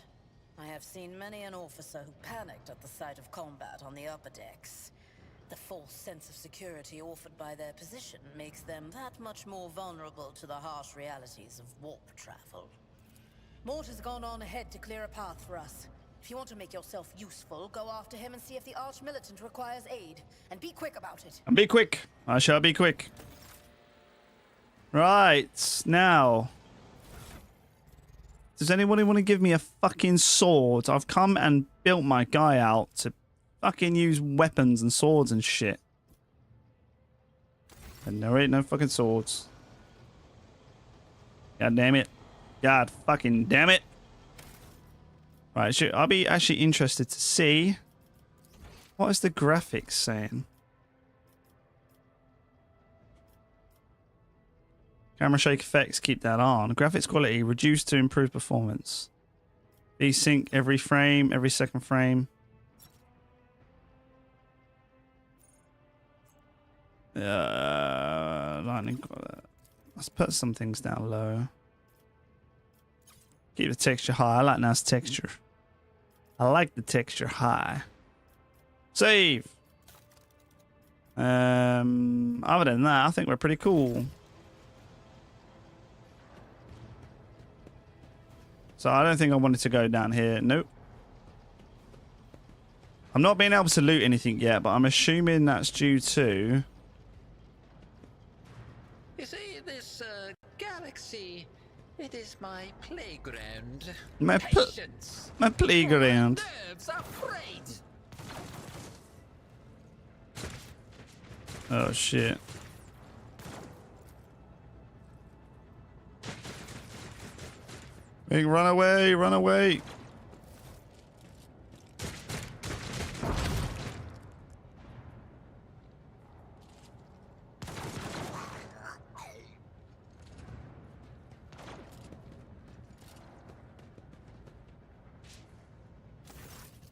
I have seen many an officer who panicked at the sight of combat on the upper decks. The false sense of security offered by their position makes them that much more vulnerable to the harsh realities of warp travel. Mort has gone on ahead to clear a path for us. If you want to make yourself useful, go after him and see if the Arch-Militant requires aid. And be quick about it. And be quick. I shall be quick. Right, now. Does anybody want to give me a fucking sword? I've come and built my guy out to fucking use weapons and swords and shit. And there ain't no fucking swords. God damn it. God fucking damn it. Right, I'll be actually interested to see what is the graphics saying. Camera shake effects, keep that on. Graphics quality reduced to improve performance. Desync every frame, every second frame. Lightning. Let's put some things down low. Keep the texture high. I like nice texture. I like the texture high. Save. Other than that, I think we're pretty cool. So I don't think I wanted to go down here. Nope. I'm not being able to loot anything yet, but I'm assuming that's due to... You see, this galaxy, it is my playground. My Patience. my playground. My nerves are frayed. Oh shit. Hey, run away, run away.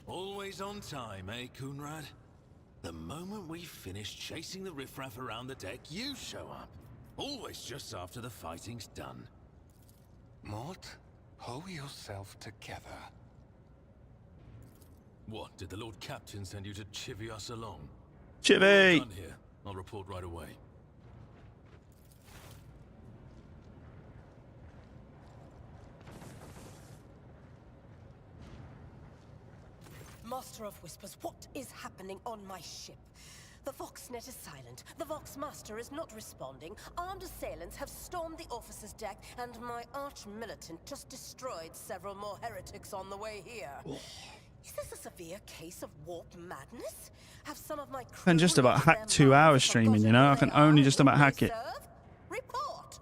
Always on time, eh, Coonrad? The moment we finish chasing the riffraff around the deck, you show up. Always just after the fighting's done. Mort, pull yourself together. What, did the Lord Captain send you to chivvy us along? Chivvy! Done here. I'll report right away. Master of Whispers, what is happening on my ship? The Voxnet is silent. The Voxmaster is not responding. Armed assailants have stormed the officer's deck, and my arch-militant just destroyed several more heretics on the way here. Is this a severe case of warp madness? Have some of my crew I can just about lost hack their 2 minds hours and streaming, you forgotten know? I who can they only are just and about who hack they it. serve? Report!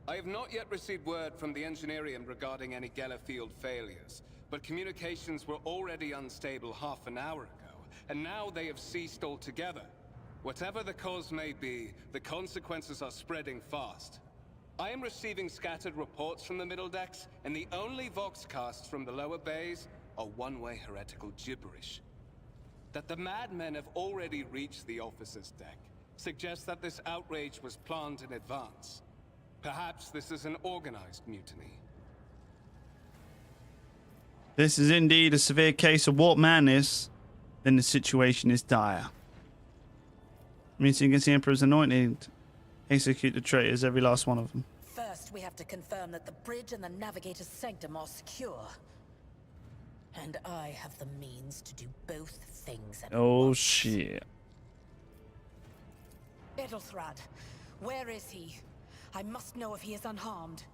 I have not yet received word from the Engineering regarding any Gellerfield failures, but communications were already unstable half an hour ago, and now they have ceased altogether. Whatever the cause may be, the consequences are spreading fast. I am receiving scattered reports from the middle decks, and the only voxcasts from the lower bays are one-way heretical gibberish. That the madmen have already reached the officer's deck suggests that this outrage was planned in advance. Perhaps this is an organized mutiny. This is indeed a severe case of warp madness. Then the situation is dire. Meeting against the Emperor's anointed. Execute the traitors, every last one of them. First, we have to confirm that the bridge and the navigator's sanctum are secure. And I have the means to do both things at Oh once. shit. Edelthrad, where is he? I must know if he is unharmed.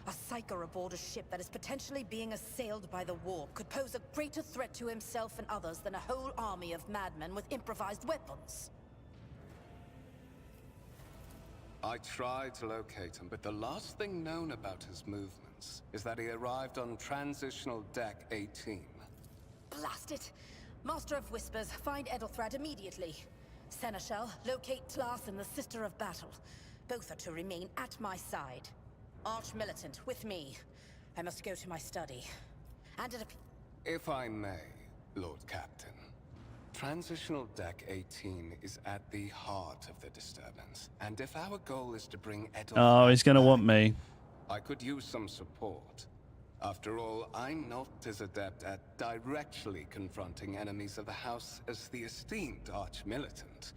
A psyker aboard a ship that is potentially being assailed by the warp could pose a greater threat to himself and others than a whole army of madmen with improvised weapons. I tried to locate him, but the last thing known about his movements is that he arrived on Transitional Deck 18. Blast it! Master of Whispers, find Edelthrad immediately. Seneschal, locate Tlas and the Sister of Battle. Both are to remain at my side. Arch-militant, with me. I must go to my study. And it If I may, Lord Captain. Transitional Deck 18 is at the heart of the disturbance. And if our goal is to bring Edelthrad Oh, he's gonna back, want me. I could use some support. After all, I'm not as adept at directly confronting enemies of the House as the esteemed Arch-militant.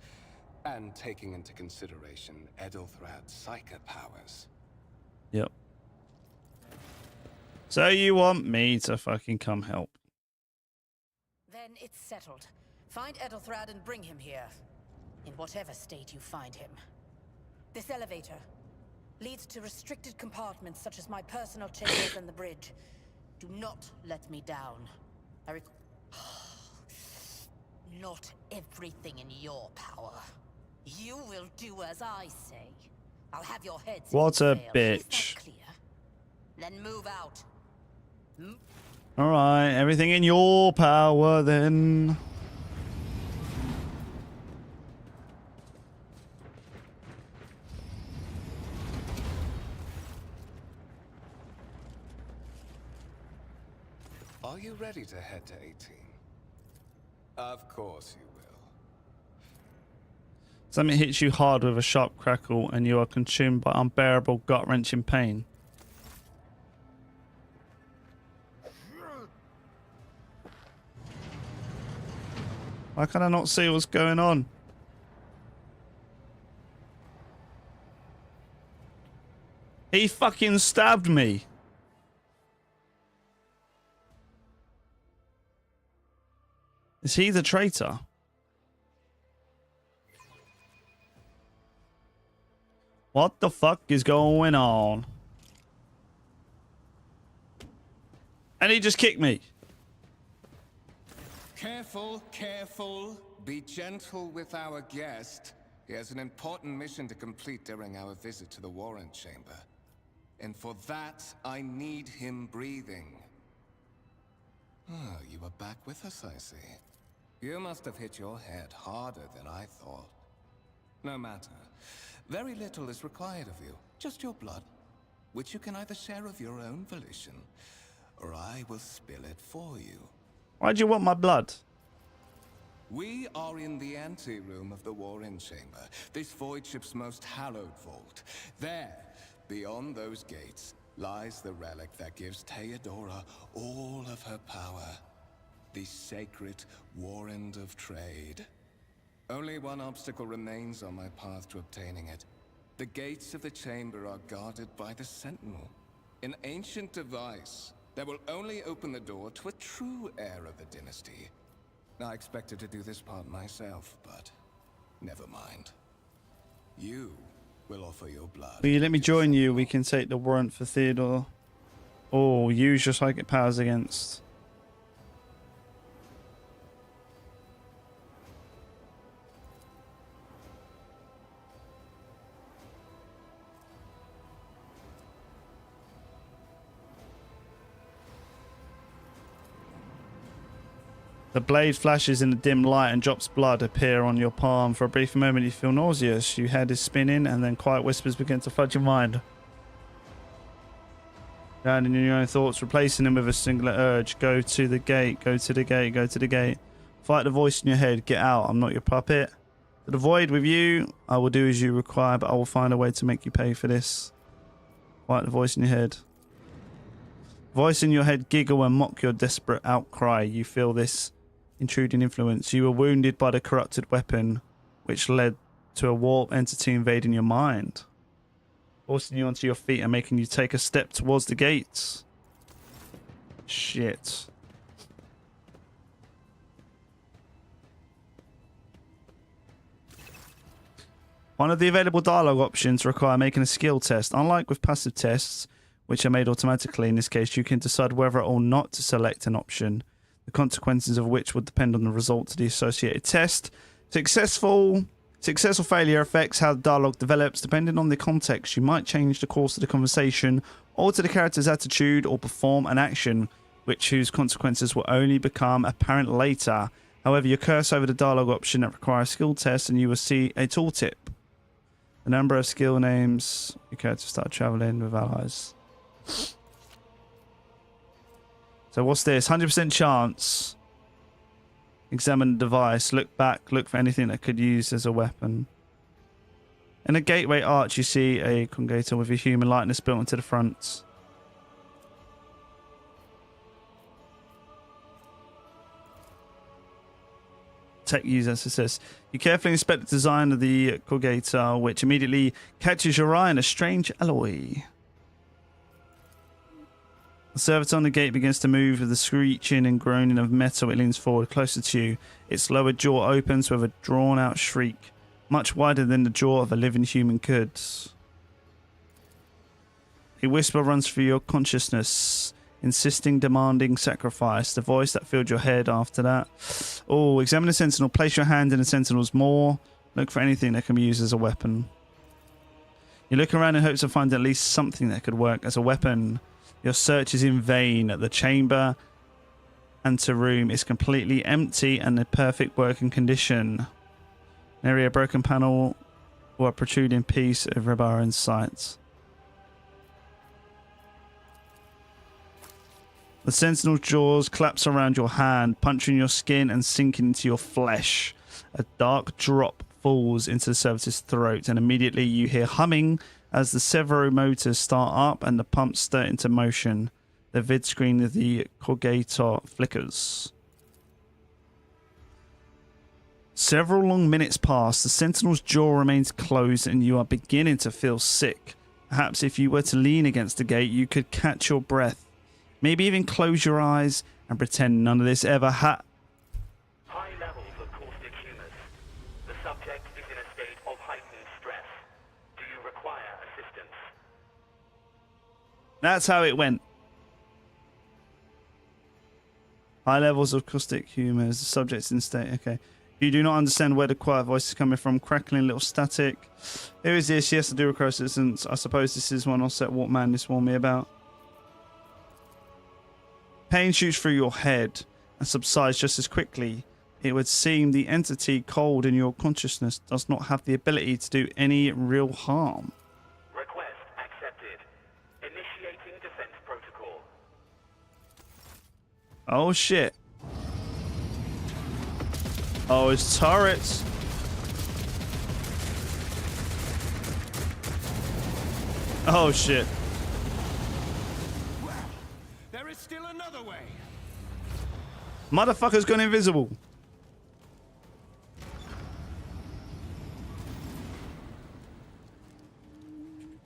And taking into consideration Edelthrad's psychic powers. Yep. So you want me to fucking come help? Then it's settled. Find Edelthrad and bring him here. In whatever state you find him. This elevator leads to restricted compartments such as my personal chambers and the bridge. Do not let me down. Not everything in your power. You will do as I say. I'll have your heads. What a Is bitch. that clear? Then move out. Alright, everything in your power then. Are you ready to head to 18? Of course you will. Something hits you hard with a sharp crackle and you are consumed by unbearable gut-wrenching pain. Why can I not see what's going on? He fucking stabbed me. Is he the traitor? What the fuck is going on? And he just kicked me. Careful, careful. Be gentle with our guest. He has an important mission to complete during our visit to the Warrant Chamber. And for that, I need him breathing. Oh, you are back with us, I see. You must have hit your head harder than I thought. No matter. Very little is required of you. Just your blood, which you can either share of your own volition, or I will spill it for you. Why'd you want my blood? We are in the anteroom of the Warren Chamber, this void ship's most hallowed vault. There, beyond those gates, lies the relic that gives Theodora all of her power. The sacred Warrant of Trade. Only one obstacle remains on my path to obtaining it. The gates of the chamber are guarded by the Sentinel, an ancient device that will only open the door to a true heir of the dynasty. I expected to do this part myself, but never mind. You will offer your blood. Will you let me join you? We can take the warrant for Theodore. Oh, use your psychic powers against. The blade flashes in the dim light and drops blood appear on your palm. For a brief moment you feel nauseous. Your head is spinning and then quiet whispers begin to flood your mind. Drowning in your own thoughts, replacing them with a singular urge. Go to the gate, go to the gate, go to the gate. Fight the voice in your head. Get out, I'm not your puppet. To the void with you, I will do as you require, but I will find a way to make you pay for this. Fight the voice in your head. Voice in your head giggle and mock your desperate outcry. You feel this intruding influence. You were wounded by the corrupted weapon, which led to a warp entity invading your mind, forcing you onto your feet and making you take a step towards the gates. Shit. One of the available dialogue options require making a skill test. Unlike with passive tests, which are made automatically, in this case, you can decide whether or not to select an option, the consequences of which would depend on the result of the associated test. Successful failure affects how the dialogue develops. Depending on the context, you might change the course of the conversation, alter the character's attitude, or perform an action whose consequences will only become apparent later. However, you curse over the dialogue option that requires a skill test and you will see a tooltip. The number of skill names your character start traveling with allies. So what's this? 100% chance. Examine the device. Look back. Look for anything that could use as a weapon. In a gateway arch, you see a congregator with a human likeness built into the front. Tech user says, you carefully inspect the design of the congregator, which immediately catches your eye in a strange alloy. The servitor on the gate begins to move with the screeching and groaning of metal. It leans forward closer to you. Its lower jaw opens with a drawn-out shriek, much wider than the jaw of a living human could. A whisper runs through your consciousness, insisting, demanding sacrifice. The voice that filled your head after that. Oh, examine the sentinel. Place your hand in the sentinel's maw. Look for anything that can be used as a weapon. You look around in hopes of finding at least something that could work as a weapon. Your search is in vain. The chamber anteroom is completely empty and in perfect working condition. Nary a broken panel or a protruding piece of rebar in sight. The sentinel's jaws collapse around your hand, punching your skin and sinking into your flesh. A dark drop falls into the servitor's throat, and immediately you hear humming as the servo motors start up and the pumps stir into motion. The vid screen of the congregator flickers. Several long minutes pass. The sentinel's jaw remains closed and you are beginning to feel sick. Perhaps if you were to lean against the gate, you could catch your breath. Maybe even close your eyes and pretend none of this ever happened. High levels of caustic humus. The subject is in a state of heightened stress. Do you require assistance? That's how it went. High levels of caustic humours. The subject's in state. Okay. You do not understand where the quiet voice is coming from. Crackling little static. Who is this? Yes, I do require assistance. I suppose this is one offset what madness warned me about. Pain shoots through your head and subsides just as quickly. It would seem the entity cold in your consciousness does not have the ability to do any real harm. Request accepted. Initiating defense protocol. Oh shit. Oh, it's turrets. Oh shit. There is still another way. Motherfucker's gone invisible.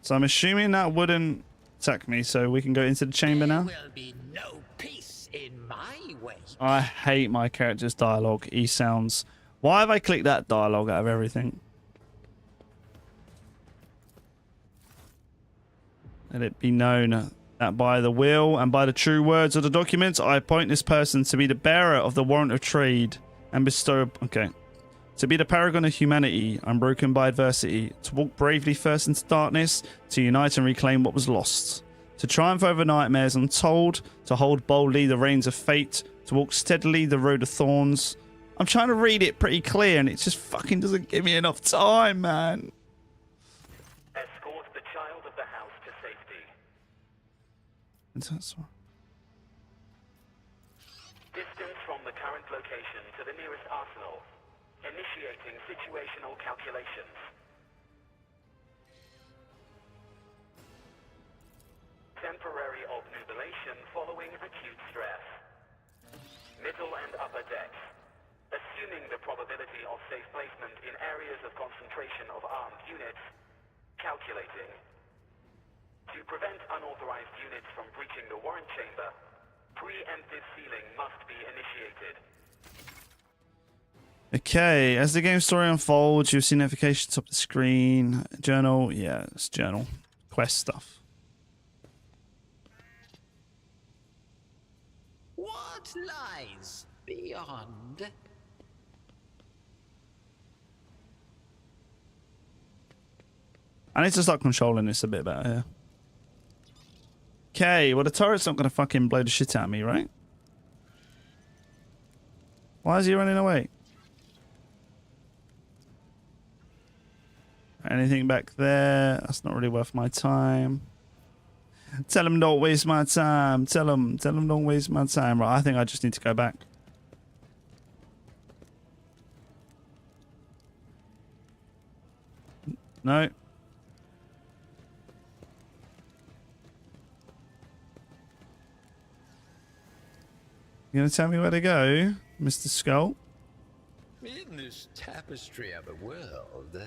So I'm assuming that wouldn't attack me, so we can go into the chamber now. There will be no peace in my way. I hate my character's dialogue. He sounds... Why have I clicked that dialogue out of everything? Let it be known that by the will and by the true words of the documents, I appoint this person to be the bearer of the warrant of trade and bestow... Okay. To be the paragon of humanity, unbroken by adversity, to walk bravely first into darkness, to unite and reclaim what was lost, to triumph over nightmares untold, to hold boldly the reins of fate, to walk steadily the road of thorns. I'm trying to read it pretty clear and it just fucking doesn't give me enough time, man. Escort the child of the house to safety. Distance from the current location to the nearest arsenal. Initiating situational calculations. Temporary obnubilation following acute stress. Middle and upper decks. Assuming the probability of safe placement in areas of concentration of armed units. Calculating. To prevent unauthorized units from breaching the warrant chamber, preemptive sealing must be initiated. Okay, as the game story unfolds, you'll see notifications up the screen. Journal, yeah, it's journal. Quest stuff. What lies beyond? I need to start controlling this a bit better here. Okay, well the turret's not going to fucking blow the shit out of me, right? Why is he running away? Anything back there? That's not really worth my time. Tell him don't waste my time. Tell him don't waste my time. Right, I think I just need to go back. No. You gonna tell me where to go, Mr. Skull? In this tapestry of a world,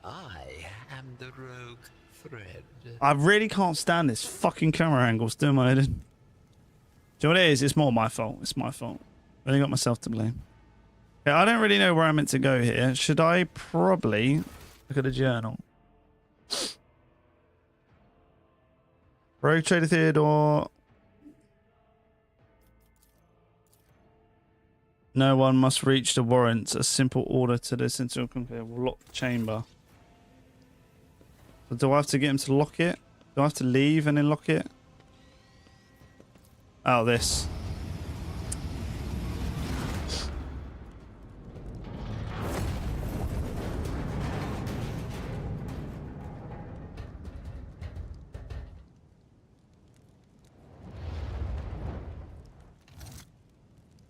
I am the rogue thread. I really can't stand this fucking camera angles, do my head in. Do you know what it is? It's more my fault. It's my fault. I only got myself to blame. Okay, I don't really know where I'm meant to go here. Should I probably look at the journal? Rogue Trader Theodore. No one must reach the warrant. A simple order to the central locked chamber. So do I have to get him to lock it? Do I have to leave and then lock it? Oh, this.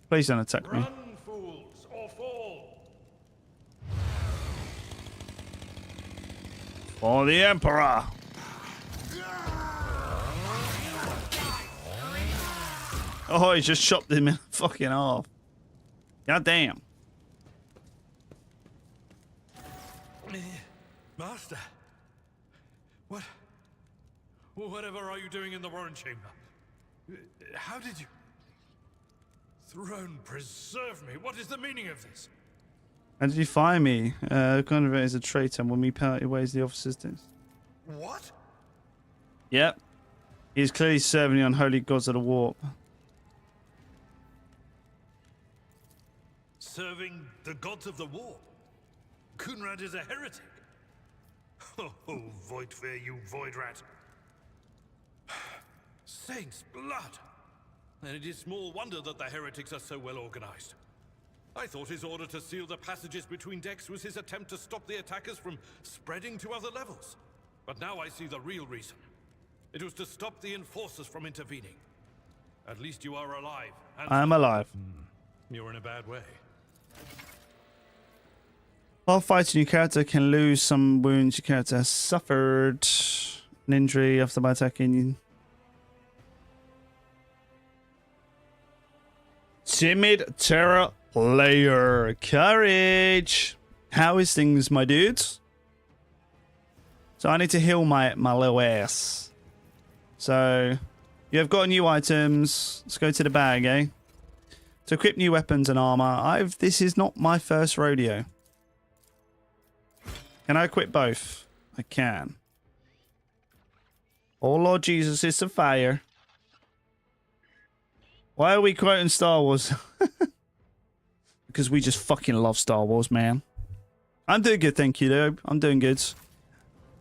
Please don't attack me. Run, fools, or fall. For the Emperor! Oh, he just chopped him in fucking half. God damn. Master. Whatever are you doing in the Warren Chamber? How did you... Throne preserve me. What is the meaning of this? How did you find me? Kind of as a traitor when we party ways the officers did. What? Yep. He's clearly serving the unholy gods of the warp. Serving the gods of the war? Kunrad is a heretic. Oh, void fear, you void rat. Saint's blood. And it is small wonder that the heretics are so well organized. I thought his order to seal the passages between decks was his attempt to stop the attackers from spreading to other levels. But now I see the real reason. It was to stop the enforcers from intervening. At least you are alive. I am alive. You're in a bad way. While fighting, your character can lose some wounds your character has suffered. An injury after by attacking. Timid terror player. Courage. How is things, my dudes? So I need to heal my little ass. So you have got new items. Let's go to the bag, eh? To equip new weapons and armor. This is not my first rodeo. Can I equip both? I can. Oh Lord Jesus, it's a fire. Why are we quoting Star Wars? Because we just fucking love Star Wars, man. I'm doing good, thank you, though. I'm doing good.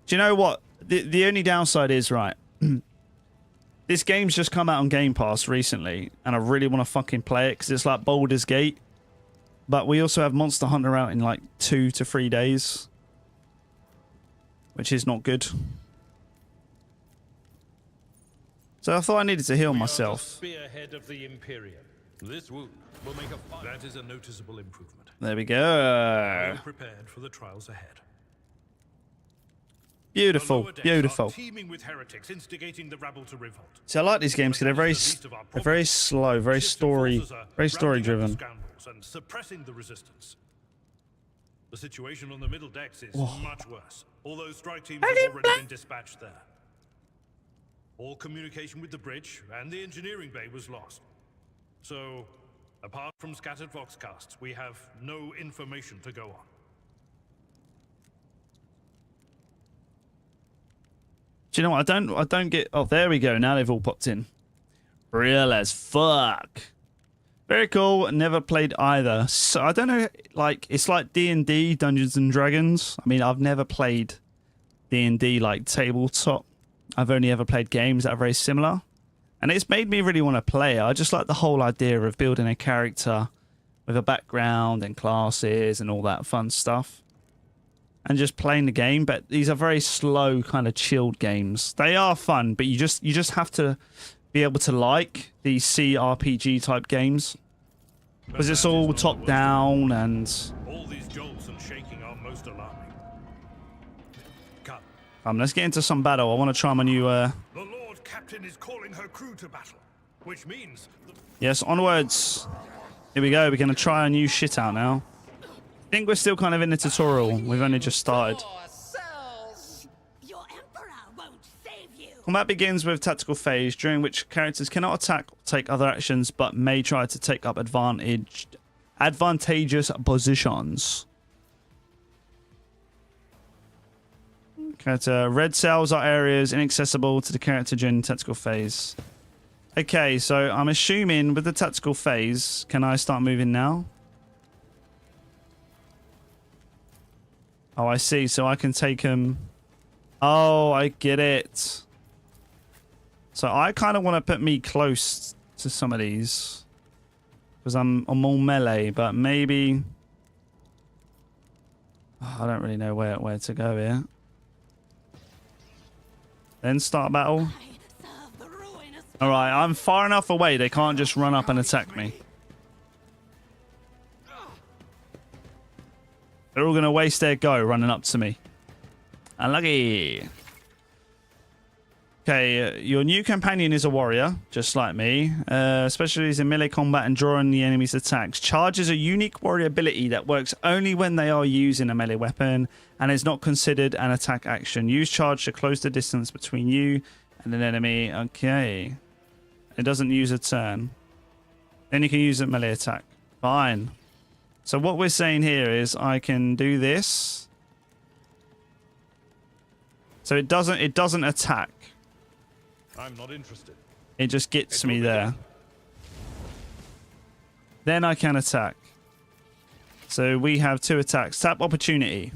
Do you know what? The only downside is, right, this game's just come out on Game Pass recently, and I really want to fucking play it because it's like Baldur's Gate. But we also have Monster Hunter out in like 2 to 3 days, which is not good. So I thought I needed to heal myself. Spearhead of the Imperium. This wound will make a that is a noticeable improvement. There we go. Prepared for the trials ahead. Beautiful, beautiful. Teeming with heretics, instigating the rabble to revolt. See, I like these games because they're very slow, very story driven. And suppressing the resistance. The situation on the middle decks is much worse. All those strike teams have already been dispatched there. All communication with the bridge and the engineering bay was lost. So, Apart from scattered voxcasts, we have no information to go on. Do you know what? I don't get... Oh, there we go. Now they've all popped in. Real as fuck. Very cool. Never played either. So I don't know, like, it's like D&D, Dungeons and Dragons. I mean, I've never played D&D like tabletop. I've only ever played games that are very similar. And it's made me really want to play it. I just like the whole idea of building a character with a background and classes and all that fun stuff. And just playing the game, but these are very slow, kind of chilled games. They are fun, but you just have to be able to like these CRPG type games, because it's all top down and all these jolts and shaking are most alarming. Come. let's get into some battle. I want to try my new The Lord Captain is calling her crew to battle, which means yes, onwards. Here we go. We're gonna try a new shit out now. I think we're still kind of in the tutorial. We've only just started. Your Emperor won't save you. Combat begins with tactical phase, during which characters cannot attack or take other actions, but may try to take up advantageous positions. Character red cells are areas inaccessible to the character during tactical phase. Okay, so I'm assuming with the tactical phase, can I start moving now? Oh, I see. So I can take him. Oh, I get it. So I kind of want to put me close to some of these, because I'm all melee, but maybe... Oh, I don't really know where to go here. Then start battle. Alright, I'm far enough away. They can't just run up and attack me. They're all going to waste their go running up to me. Unlucky. Okay, your new companion is a warrior, just like me. Specialties in melee combat and drawing the enemy's attacks. Charge is a unique warrior ability that works only when they are using a melee weapon and is not considered an attack action. Use charge to close the distance between you and an enemy. Okay. It doesn't use a turn. Then you can use a melee attack. Fine. So what we're saying here is I can do this. So it doesn't attack. I'm not interested. It just gets me there. Then I can attack. So we have 2 attacks. Tap opportunity.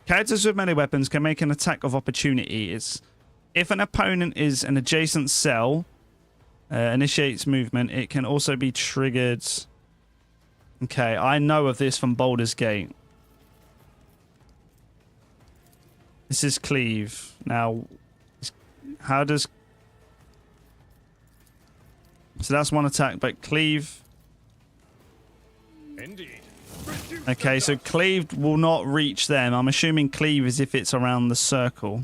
Characters with melee weapons can make an attack of opportunity. It's if an opponent is an adjacent cell, initiates movement, it can also be triggered. Okay, I know of this from Baldur's Gate. This is cleave. Now, how does... So that's one attack, but cleave... Indeed. Okay, so cleave will not reach them. I'm assuming cleave is if it's around the circle.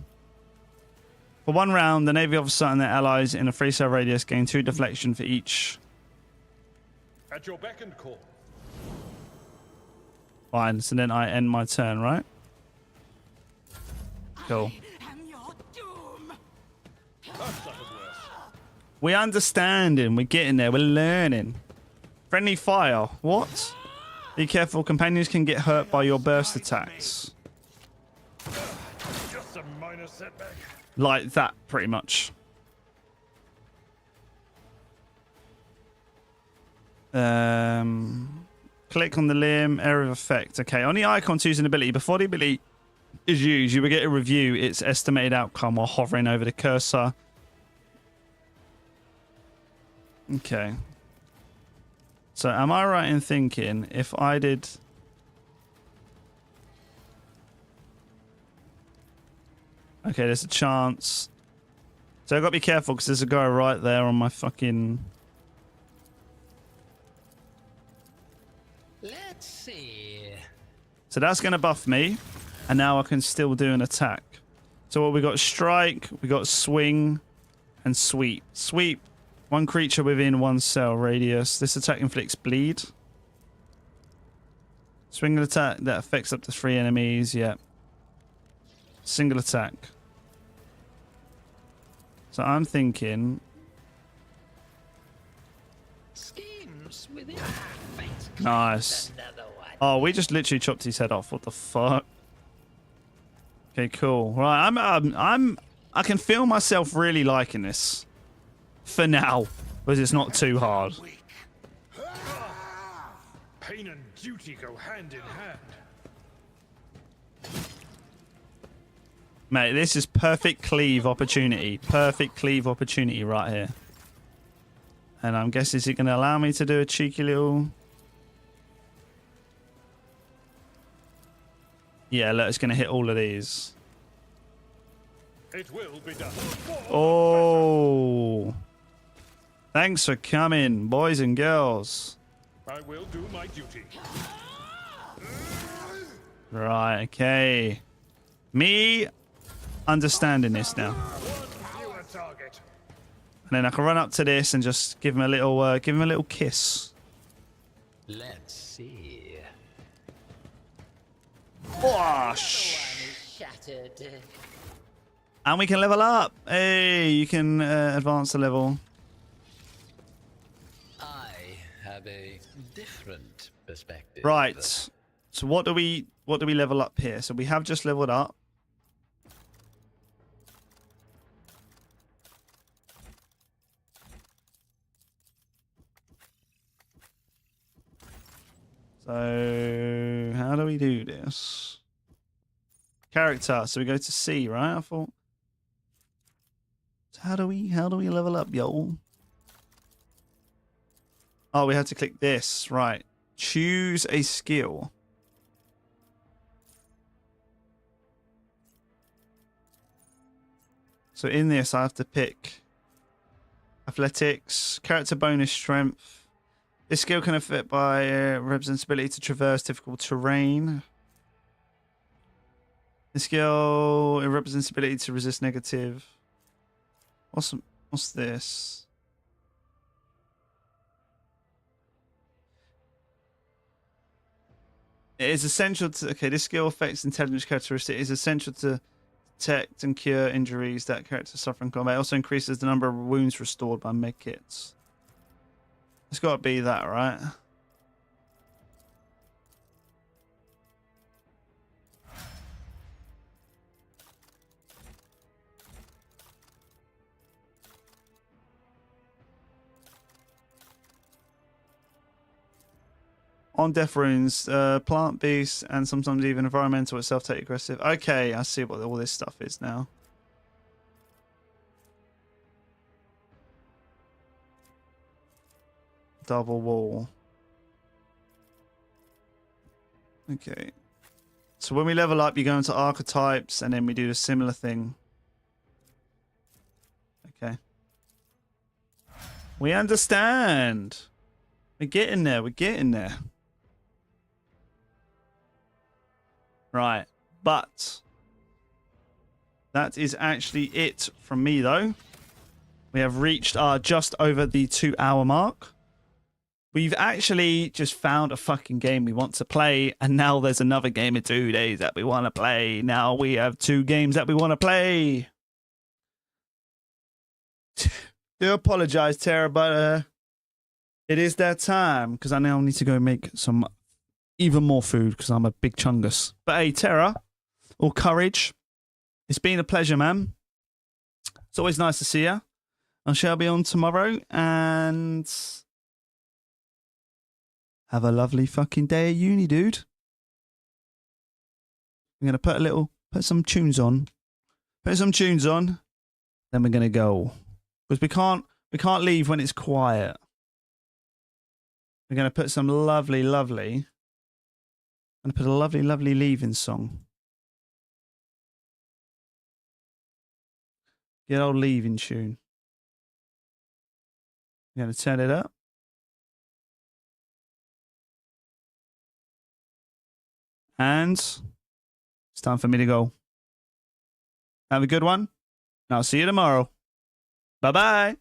For 1 round, the Navy officer and their allies in a 3-cell radius gain 2 deflection for each. At your beck and call. Fine, so then I end my turn, right? Cool. We understanding. We're getting there. We're learning. Friendly fire. What? Be careful. Companions can get hurt by your burst attacks. Just a minor setback. Like that, pretty much. Click on the limb, area of effect. Okay, on the icon to use an ability. Before the ability is used, you will get a review its estimated outcome while hovering over the cursor. Okay. So am I right in thinking if I did... Okay, there's a chance. So I've got to be careful because there's a guy right there on my fucking... Let's see. So that's going to buff me. And now I can still do an attack. So what we got? Strike, we got swing, and sweep. Sweep. 1 creature within 1 cell radius. This attack inflicts bleed. Swing an attack that affects up to 3 enemies. Yep. Single attack. So I'm thinking... schemes within fate. Nice. Another one. Oh, we just literally chopped his head off. What the fuck? Okay, cool. Right, I can feel myself really liking this for now, because it's not too hard. Pain and duty go hand in hand. Mate, this is perfect cleave opportunity. Perfect cleave opportunity right here. And I'm guessing, is it going to allow me to do a cheeky little... Yeah, look, it's going to hit all of these. It will be done. Oh. Thanks for coming, boys and girls. I will do my duty. Right, okay. Me understanding this now. Fewer target. And then I can run up to this and just give him a little kiss. Let's see. Shattered. And we can level up. Hey, you can advance the level. I have a different perspective. Right. So what do we level up here? So we have just leveled up. So how do we do this? Character. So we go to C, right? I thought. So how do we level up, yo? Oh, we had to click this, right? Choose a skill. So in this, I have to pick athletics, character bonus, strength. This skill can affect by represents ability to traverse difficult terrain. This skill, it represents ability to resist negative. What's this? It is essential to... Okay, this skill affects intelligence characteristic. It is essential to detect and cure injuries that characters suffer in combat. It also increases the number of wounds restored by medkits. It's got to be that, right? On death runes, plant beasts, and sometimes even environmental itself take aggressive. Okay, I see what all this stuff is now. Double wall. Okay. So when we level up, you go into archetypes, and then we do the similar thing. Okay. We understand. We're getting there. We're getting there. Right. But that is actually it from me, though. We have reached our just over the 2-hour mark. We've actually just found a fucking game we want to play, and now there's another game in 2 days that we want to play. Now we have 2 games that we want to play. Do apologize, Tara, but it is that time, because I now need to go make some even more food, because I'm a big chungus. But hey, Tara, or Courage, it's been a pleasure, man. It's always nice to see you. I shall be on tomorrow, and... have a lovely fucking day at uni, dude. I'm going to put some tunes on. Put some tunes on. Then we're going to go. Because we can't leave when it's quiet. We're going to put some lovely... I'm going to put a lovely leaving song. Good old leaving tune. I'm going to turn it up. And it's time for me to go. Have a good one. And I'll see you tomorrow. Bye-bye.